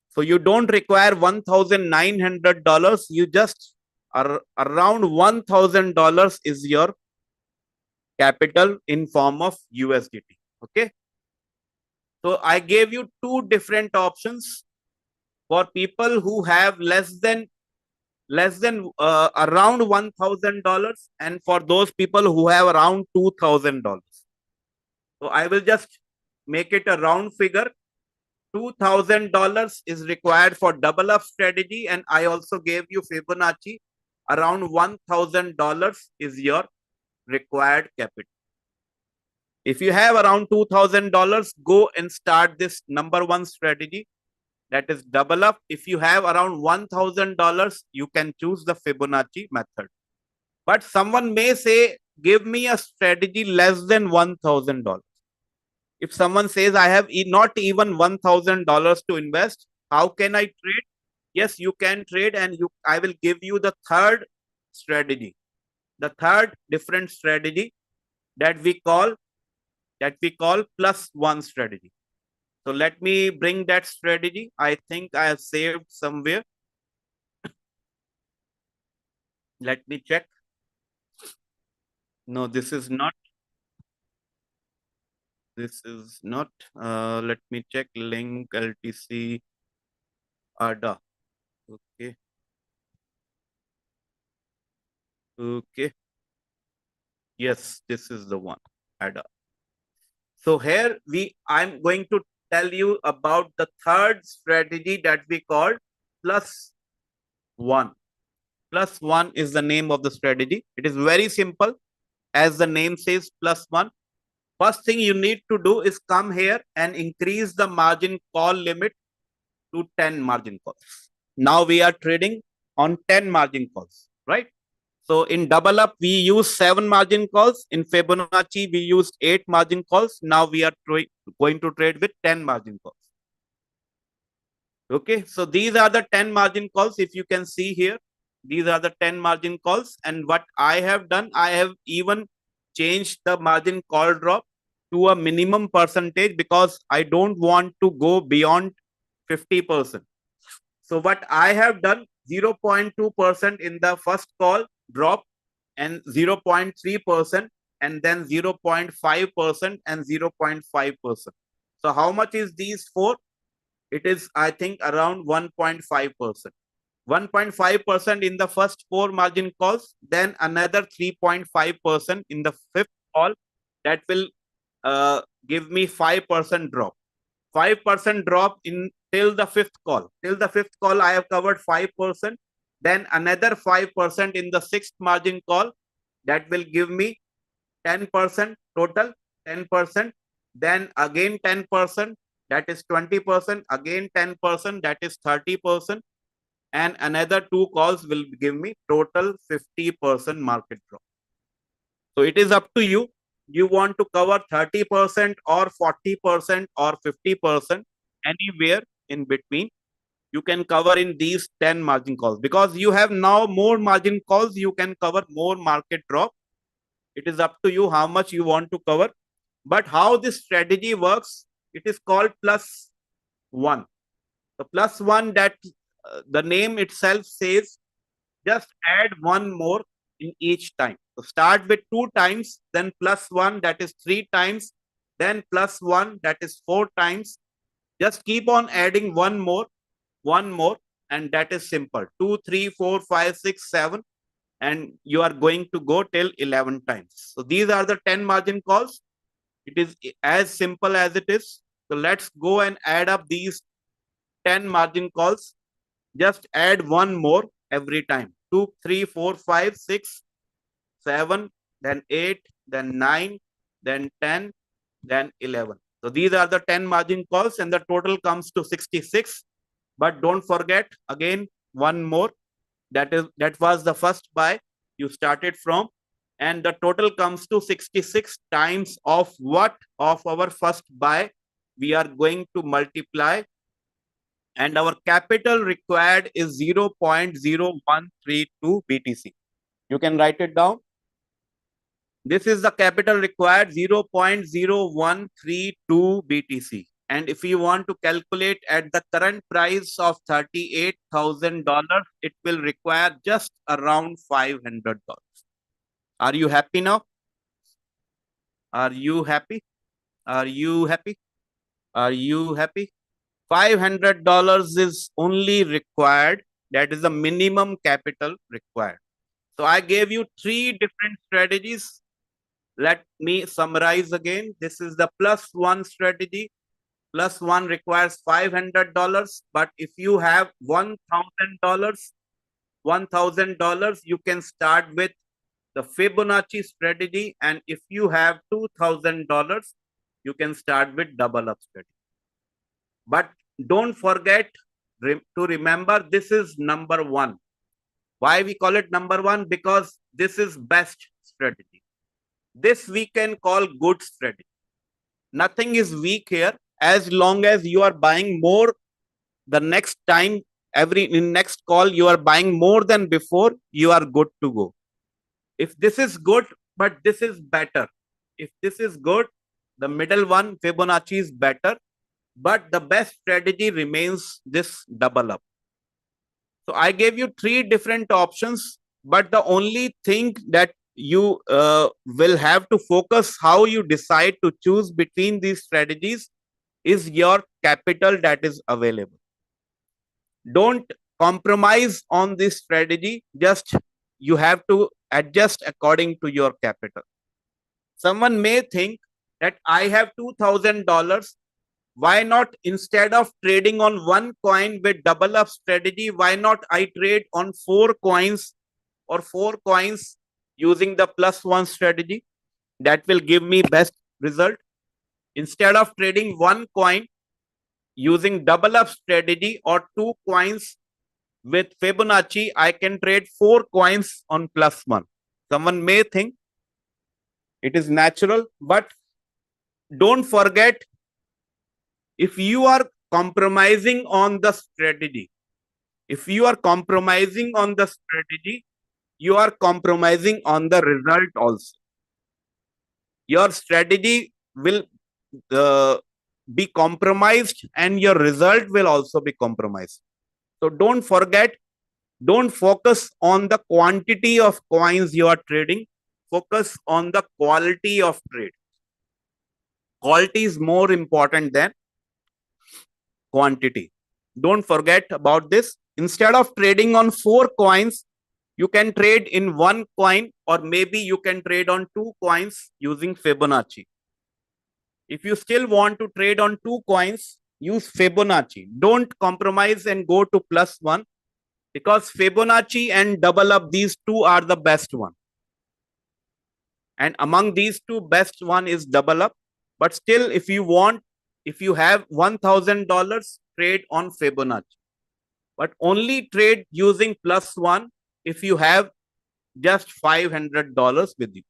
Speaker 2: So you don't require $1,900. You just are around $1,000 is your capital in form of USDT. Okay. So I gave you two different options for people who have less than around $1,000, and for those people who have around $2,000. So I will just make it a round figure. $2,000 is required for double up strategy, and I also gave you Fibonacci. Around $1,000 is your required capital. If you have around $2,000, go and start this number one strategy, that is double up. If you have around $1,000, you can choose the Fibonacci method. But someone may say, give me a strategy less than $1,000. If someone says, I have not even $1,000 to invest, how can I trade? Yes, you can trade, and I will give you the third strategy, the third different strategy that we call plus one strategy. So let me bring that strategy. I think I have saved somewhere. Let me check. No, this is not. This is not. Let me check. Link LTC ADA. Okay. Okay. Yes, this is the one. ADA. So here I'm going to tell you about the third strategy that we called plus one. Plus one is the name of the strategy. It is very simple. As the name says, plus one. First thing you need to do is come here and increase the margin call limit to 10 margin calls. Now we are trading on 10 margin calls, right? So in double up, we use 7 margin calls. In Fibonacci, we used 8 margin calls. Now we are going to trade with 10 margin calls. Okay, so these are the 10 margin calls. If you can see here, these are the 10 margin calls. And what I have done, I have even changed the margin call drop to a minimum percentage because I don't want to go beyond 50%. So what I have done, 0.2% in the first call drop, and 0.3%, and then 0.5% and 0.5%. So how much is these for? It is, I think, around 1.5%. 1.5% in the first 4 margin calls, then another 3.5% in the fifth call. That will give me 5% drop. 5% drop in till the fifth call. Till the fifth call, I have covered 5%. Then another 5% in the sixth margin call. That will give me 10% total, 10%. Then again 10%, that is 20%. Again 10%, that is 30%. And another 2 calls will give me total 50% market drop. So it is up to you. you want to cover 30% or 40% or 50%, anywhere in between, you can cover in these 10 margin calls. Because you have now more margin calls, you can cover more market drop. It is up to you how much you want to cover. But how this strategy works, it is called plus one. The plus one, that the name itself says, just add one more in each time. So start with 2 times, then plus one, that is 3 times, then plus one, that is 4 times. Just keep on adding one more, and that is simple. 2, 3, 4, 5, 6, 7, and you are going to go till 11 times. So these are the 10 margin calls. It is as simple as it is. So let's go and add up these 10 margin calls. Just add one more every time. 2, 3, 4, 5, 6, 7, then 8, then 9, then 10, then 11. So these are the 10 margin calls, and the total comes to 66. But don't forget, again, one more. That was the first buy you started from, and the total comes to 66 times of what? Of our first buy. We are going to multiply, and our capital required is 0.0132 BTC. You can write it down. This is the capital required, 0.0132 BTC. And if you want to calculate at the current price of $38,000, it will require just around $500. Are you happy now? Are you happy? Are you happy? Are you happy? $500 is only required. That is the minimum capital required. So I gave you 3 different strategies. Let me summarize again. This is the plus one strategy. Plus one requires $500. But if you have $1,000, you can start with the Fibonacci strategy. And if you have $2,000, you can start with double up strategy. But don't forget to remember, this is number one. Why we call it number one? Because this is best strategy. This we can call good strategy. Nothing is weak here. As long as you are buying more, the next time, in next call, you are buying more than before, you are good to go. If this is good, but this is better. If this is good, the middle one, Fibonacci, is better. But the best strategy remains this double up. So I gave you 3 different options, but the only thing that you will have to focus how you decide to choose between these strategies is your capital that is available. Don't compromise on this strategy. Just you have to adjust according to your capital. Someone may think that I have $2,000. Why not, instead of trading on one coin with double up strategy, why not I trade on 4 coins or 4 coins using the plus one strategy? That will give me best result. Instead of trading one coin using double up strategy or 2 coins with Fibonacci, I can trade 4 coins on plus one. Someone may think it is natural, but don't forget, if you are compromising on the strategy, you are compromising on the result also. Your strategy will be compromised, and your result will also be compromised. So don't forget, don't focus on the quantity of coins you are trading. Focus on the quality of trade. Quality is more important than quantity. Don't forget about this. Instead of trading on 4 coins, you can trade in 1 coin, or maybe you can trade on 2 coins using Fibonacci. If you still want to trade on 2 coins, use Fibonacci. Don't compromise and go to plus one, because Fibonacci and double up, these two are the best one. And among these two, best one is double up. But still, if you have $1,000, trade on Fibonacci. But only trade using plus one if you have just $500 with you.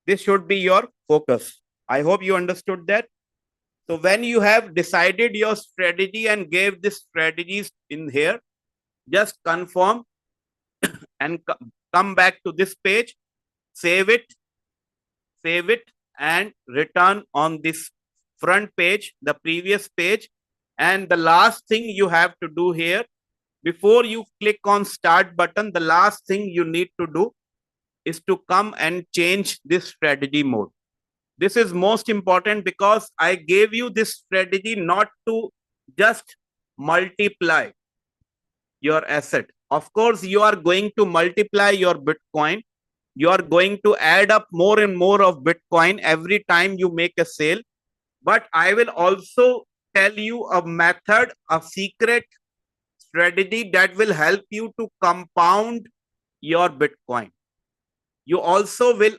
Speaker 2: This should be your focus. I hope you understood that. So when you have decided your strategy and gave this strategies in here, just confirm and come back to this page, save it, and return on this front page, the previous page. And the last thing you have to do here, before you click on start button, the last thing you need to do is to come and change this strategy mode. This is most important because I gave you this strategy not to just multiply your asset. Of course, you are going to multiply your Bitcoin. You are going to add up more and more of Bitcoin every time you make a sale. But I will also tell you a method, a secret strategy that will help you to compound your Bitcoin. You also will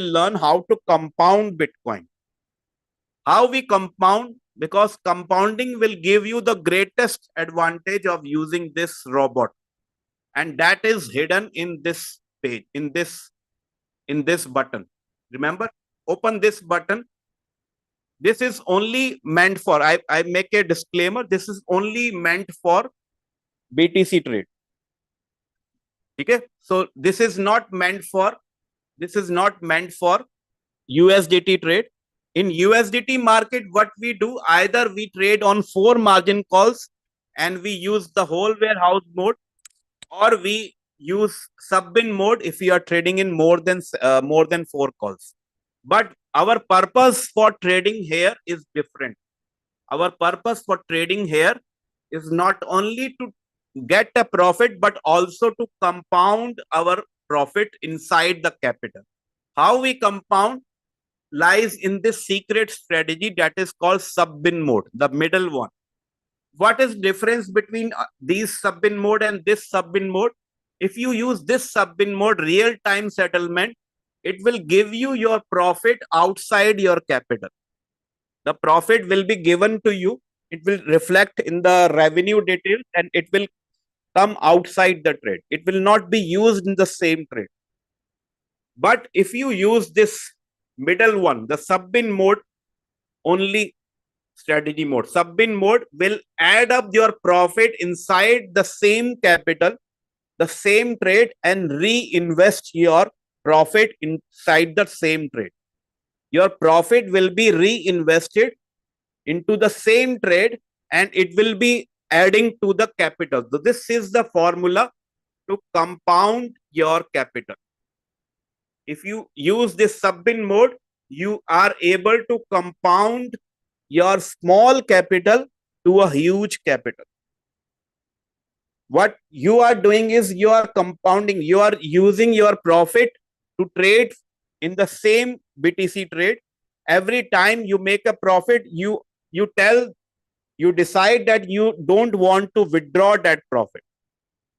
Speaker 2: learn how to compound Bitcoin. How we compound? Because compounding will give you the greatest advantage of using this robot, and that is hidden in this page, in this button. Remember, open this button. This is only meant for, I make a disclaimer, this is only meant for BTC trade. Okay, so this is not meant for USDT trade. In USDT market, what we do, either we trade on 4 margin calls and we use the whole warehouse mode, or we use sub-bin mode if we are trading in more than 4 calls. But our purpose for trading here is different. Our purpose for trading here is not only to get a profit, but also to compound our profit inside the capital. How we compound lies in this secret strategy that is called sub-bin mode, the middle one. What is difference between these sub-bin mode and this sub-bin mode? If you use this sub-bin mode, real-time settlement, it will give you your profit outside your capital. The profit will be given to you. It will reflect in the revenue details and it will come outside the trade. It will not be used in the same trade. But if you use this middle one, the sub-bin mode only strategy mode, sub-bin mode will add up your profit inside the same capital, the same trade, and reinvest your profit inside the same trade. Your profit will be reinvested into the same trade and it will be adding to the capital. So this is the formula to compound your capital. If you use this sub-bin mode, you are able to compound your small capital to a huge capital. What you are doing is you are compounding, you are using your profit to trade in the same BTC trade. Every time you make a profit, you decide that you don't want to withdraw that profit.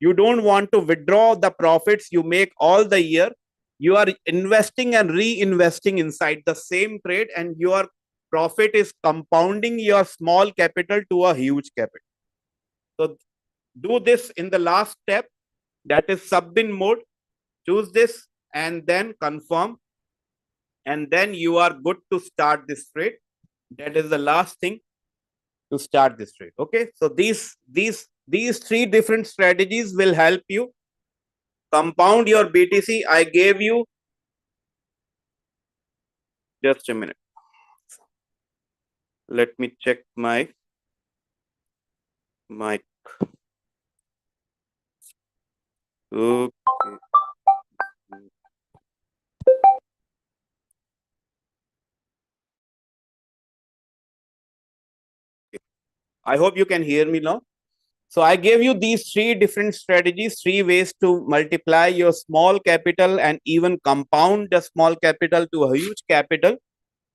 Speaker 2: You don't want to withdraw the profits you make all the year. You are investing and reinvesting inside the same trade, and your profit is compounding your small capital to a huge capital. So do this in the last step, that is sub-bin mode. Choose this and then confirm, and then you are good to start this trade. That is the last thing to start this trade. Okay, so these 3 different strategies will help you compound your BTC. I gave you, just a minute, let me check my mic. Okay. I hope you can hear me now. So I gave you these 3 different strategies, 3 ways to multiply your small capital and even compound the small capital to a huge capital.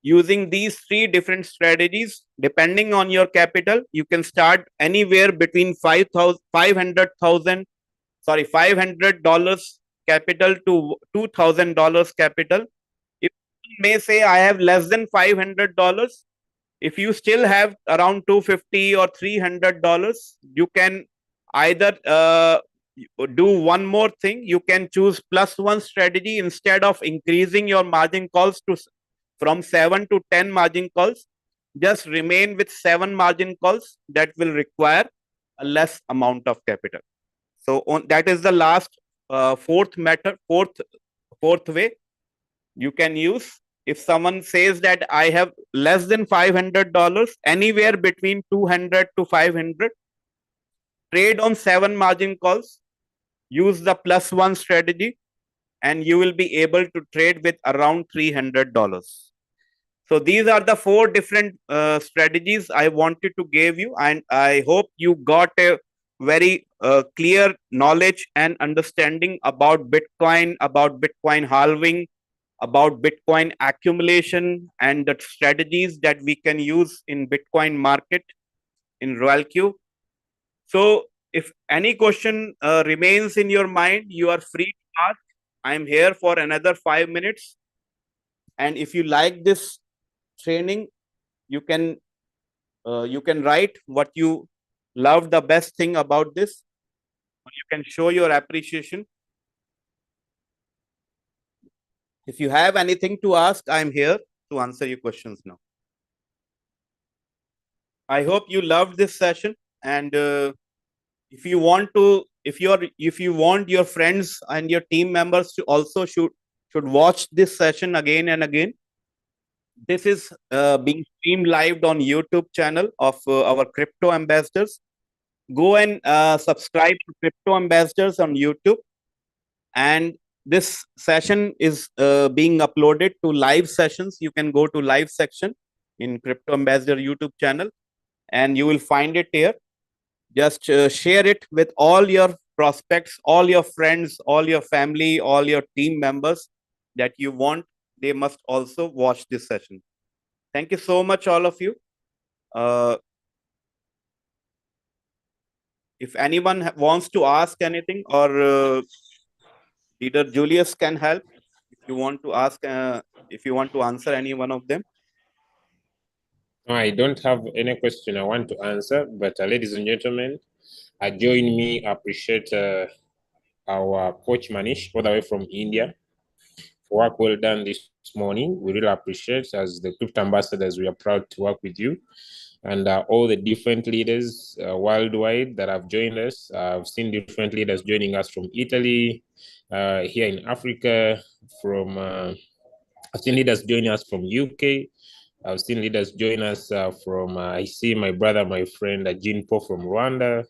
Speaker 2: Using these 3 different strategies, depending on your capital, you can start anywhere between $500 capital to $2,000 capital. If you may say I have less than $500, if you still have around $250 or $300, you can either do one more thing. You can choose +1 strategy instead of increasing your margin calls to from 7 to 10 margin calls. Just remain with 7 margin calls that will require a less amount of capital. So that is the last fourth method, fourth way you can use. If someone says that I have less than $500, anywhere between 200 to 500, trade on 7 margin calls, use the +1 strategy, and you will be able to trade with around $300. So these are the 4 different strategies I wanted to give you, and I hope you got a very clear knowledge and understanding about Bitcoin halving, about Bitcoin accumulation, and the strategies that we can use in Bitcoin market in Royal Q. So if any question remains in your mind, you are free to ask. I'm here for another 5 minutes. And if you like this training, you can write what you love the best thing about this, or you can show your appreciation. If you have anything to ask, I'm here to answer your questions now. I hope you loved this session, and if you want your friends and your team members to also should watch this session again and again. This is being streamed live on YouTube channel of our crypto ambassadors. Go and subscribe to Crypto Ambassadors on YouTube. And this session is being uploaded to live sessions. You can go to live section in Crypto Ambassador YouTube channel, and you will find it here. Just share it with all your prospects, all your friends, all your family, all your team members that you want. They must also watch this session. Thank you so much, all of you. If anyone wants to ask anything, or Leader Julius can help if you want to ask, if you want to answer any one of them.
Speaker 1: No, I don't have any question I want to answer, but ladies and gentlemen, join me, appreciate our coach Manish all the way from India for work well done this morning. We really appreciate, as the crypto ambassadors, we are proud to work with you. And all the different leaders worldwide that have joined us. I've seen different leaders joining us from Italy, here in Africa, I've seen leaders joining us from UK. I've seen leaders join us from, I see my brother, my friend Jean Paul from Rwanda.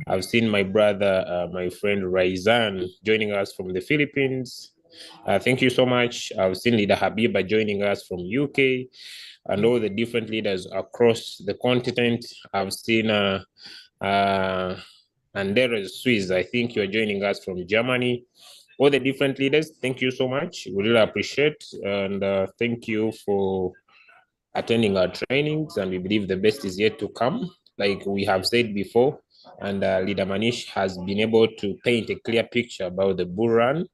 Speaker 1: I've seen my brother, my friend Raizan joining us from the Philippines. Thank you so much. I've seen Leader Habiba joining us from UK, and all the different leaders across the continent. I've seen Anderes Swiss, I think you're joining us from Germany. All the different leaders, thank you so much. We really appreciate, and thank you for attending our trainings, and we believe the best is yet to come, like we have said before. And Leader Manish has been able to paint a clear picture about the bull run.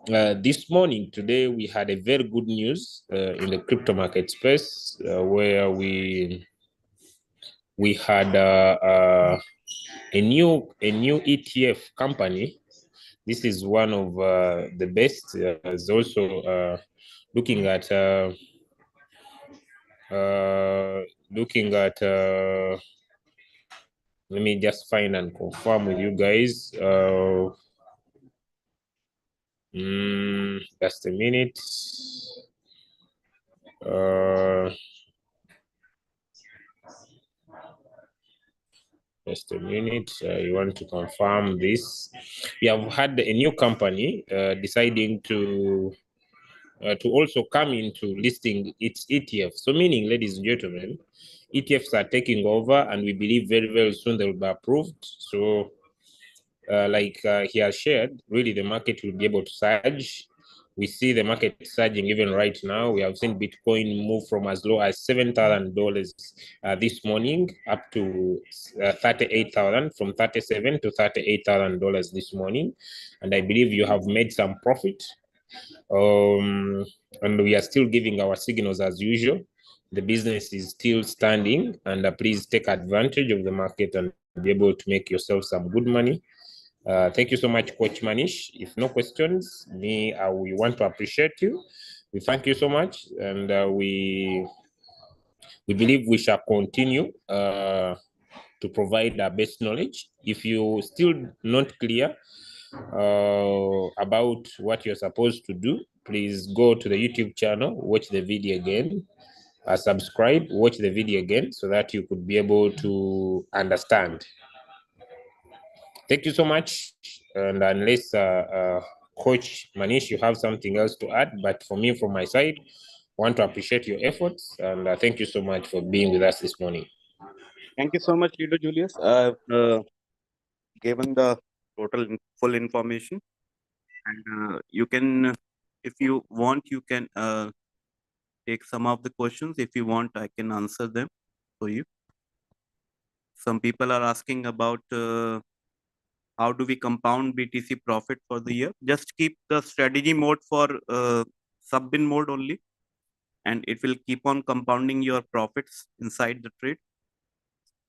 Speaker 1: This morning, today, we had a very good news in the crypto market space, where we had a new ETF company. This is one of the best. Is also looking at let me just find and confirm with you guys. Just a minute. Just a minute. You want to confirm this? We have had a new company deciding to also come into listing its ETF. So meaning, ladies and gentlemen, ETFs are taking over, and we believe very, very soon they will be approved. So like he has shared, really the market will be able to surge. We see the market surging even right now. We have seen Bitcoin move from as low as $7,000 this morning up to 38,000, from 37 to $38,000 this morning. And I believe you have made some profit. And we are still giving our signals as usual. The business is still standing, and please take advantage of the market and be able to make yourself some good money. Thank you so much, Coach Manish. If no questions, we want to appreciate you. We thank you so much, and we believe we shall continue to provide our best knowledge. If you still not clear about what you're supposed to do, please go to the YouTube channel, watch the video again, subscribe, watch the video again, so that you could be able to understand. Thank you so much. And unless Coach Manish, you have something else to add, but for me, from my side, I want to appreciate your efforts, and thank you so much for being with us this morning.
Speaker 2: Thank you so much, Leader Julius. Given the full information, and you can, if you want, you can take some of the questions. If you want, I can answer them for you. Some people are asking about how do we compound BTC profit for the year. Just keep the strategy mode for sub-bin mode only, and it will keep on compounding your profits inside the trade.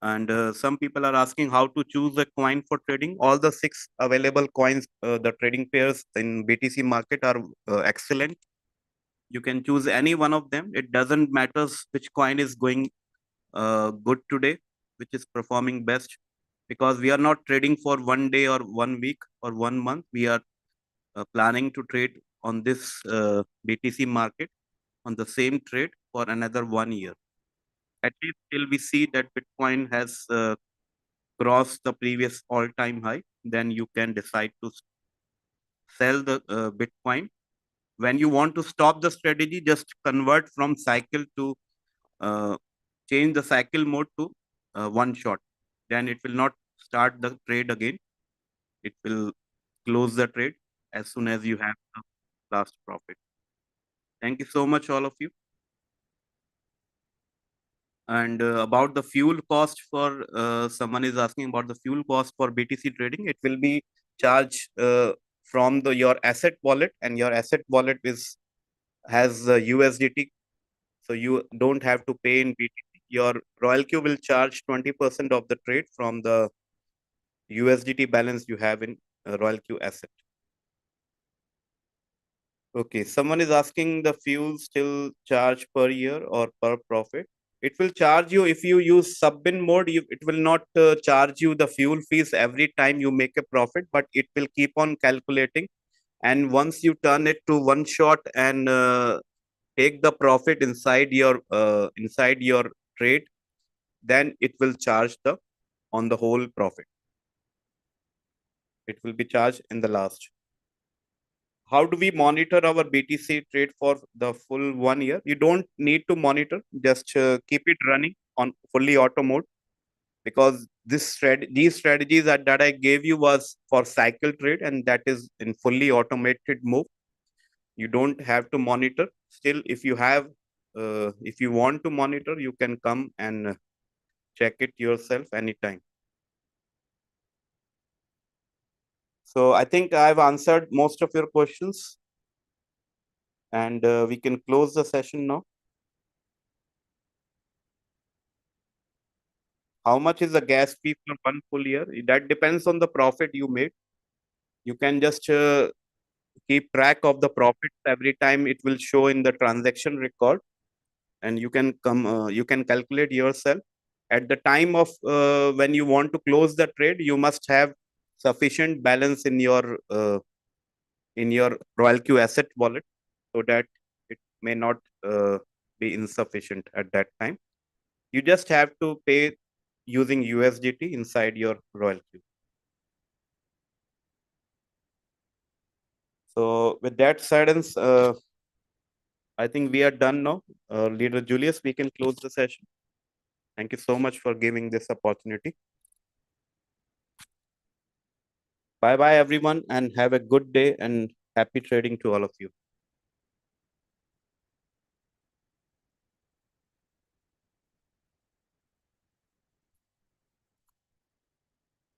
Speaker 2: And some people are asking how to choose a coin for trading. All the 6 available coins, the trading pairs in BTC market are excellent. You can choose any one of them. It doesn't matter which coin is going good today, which is performing best, because we are not trading for 1 day or 1 week or 1 month. We are planning to trade on this BTC market on the same trade for another 1 year. At least till we see that Bitcoin has crossed the previous all-time high, then you can decide to sell the Bitcoin. When you want to stop the strategy, just convert from cycle to change the cycle mode to one shot. Then it will not start the trade again. It will close the trade as soon as you have the last profit. Thank you so much, all of you. And about the fuel cost for someone is asking about the fuel cost for BTC trading. It will be charged from your asset wallet, and your asset wallet has USDT, so you don't have to pay in BTC. Your Royal Q will charge 20% of the trade from the USDT balance you have in Royal Q asset. Okay, someone is asking the fuel still charge per year or per profit. It will charge you if you use sub-bin mode. It will not charge you the fuel fees every time you make a profit, but it will keep on calculating. And once you turn it to one shot and take the profit inside your trade, then it will charge on the whole profit. It will be charged in the last. How do we monitor our BTC trade for the full 1 year? You don't need to monitor. Just keep it running on fully auto mode, because these strategies that I gave you was for cycle trade, and that is in fully automated move. You don't have to monitor. Still, if you want to monitor, you can come and check it yourself anytime. So I think I've answered most of your questions, and we can close the session now. How much is the gas fee for one full year? That depends on the profit you made. You can just keep track of the profits every time. It will show in the transaction record, and you can calculate yourself. At the time of when you want to close the trade, you must have sufficient balance in your Royal Q asset wallet, so that it may not be insufficient at that time. You just have to pay using USDT inside your Royal Q. So with that silence, I think we are done now. Leader Julius, we can close the session. Thank you so much for giving this opportunity. Bye-bye, everyone, and have a good day and happy trading to all of you.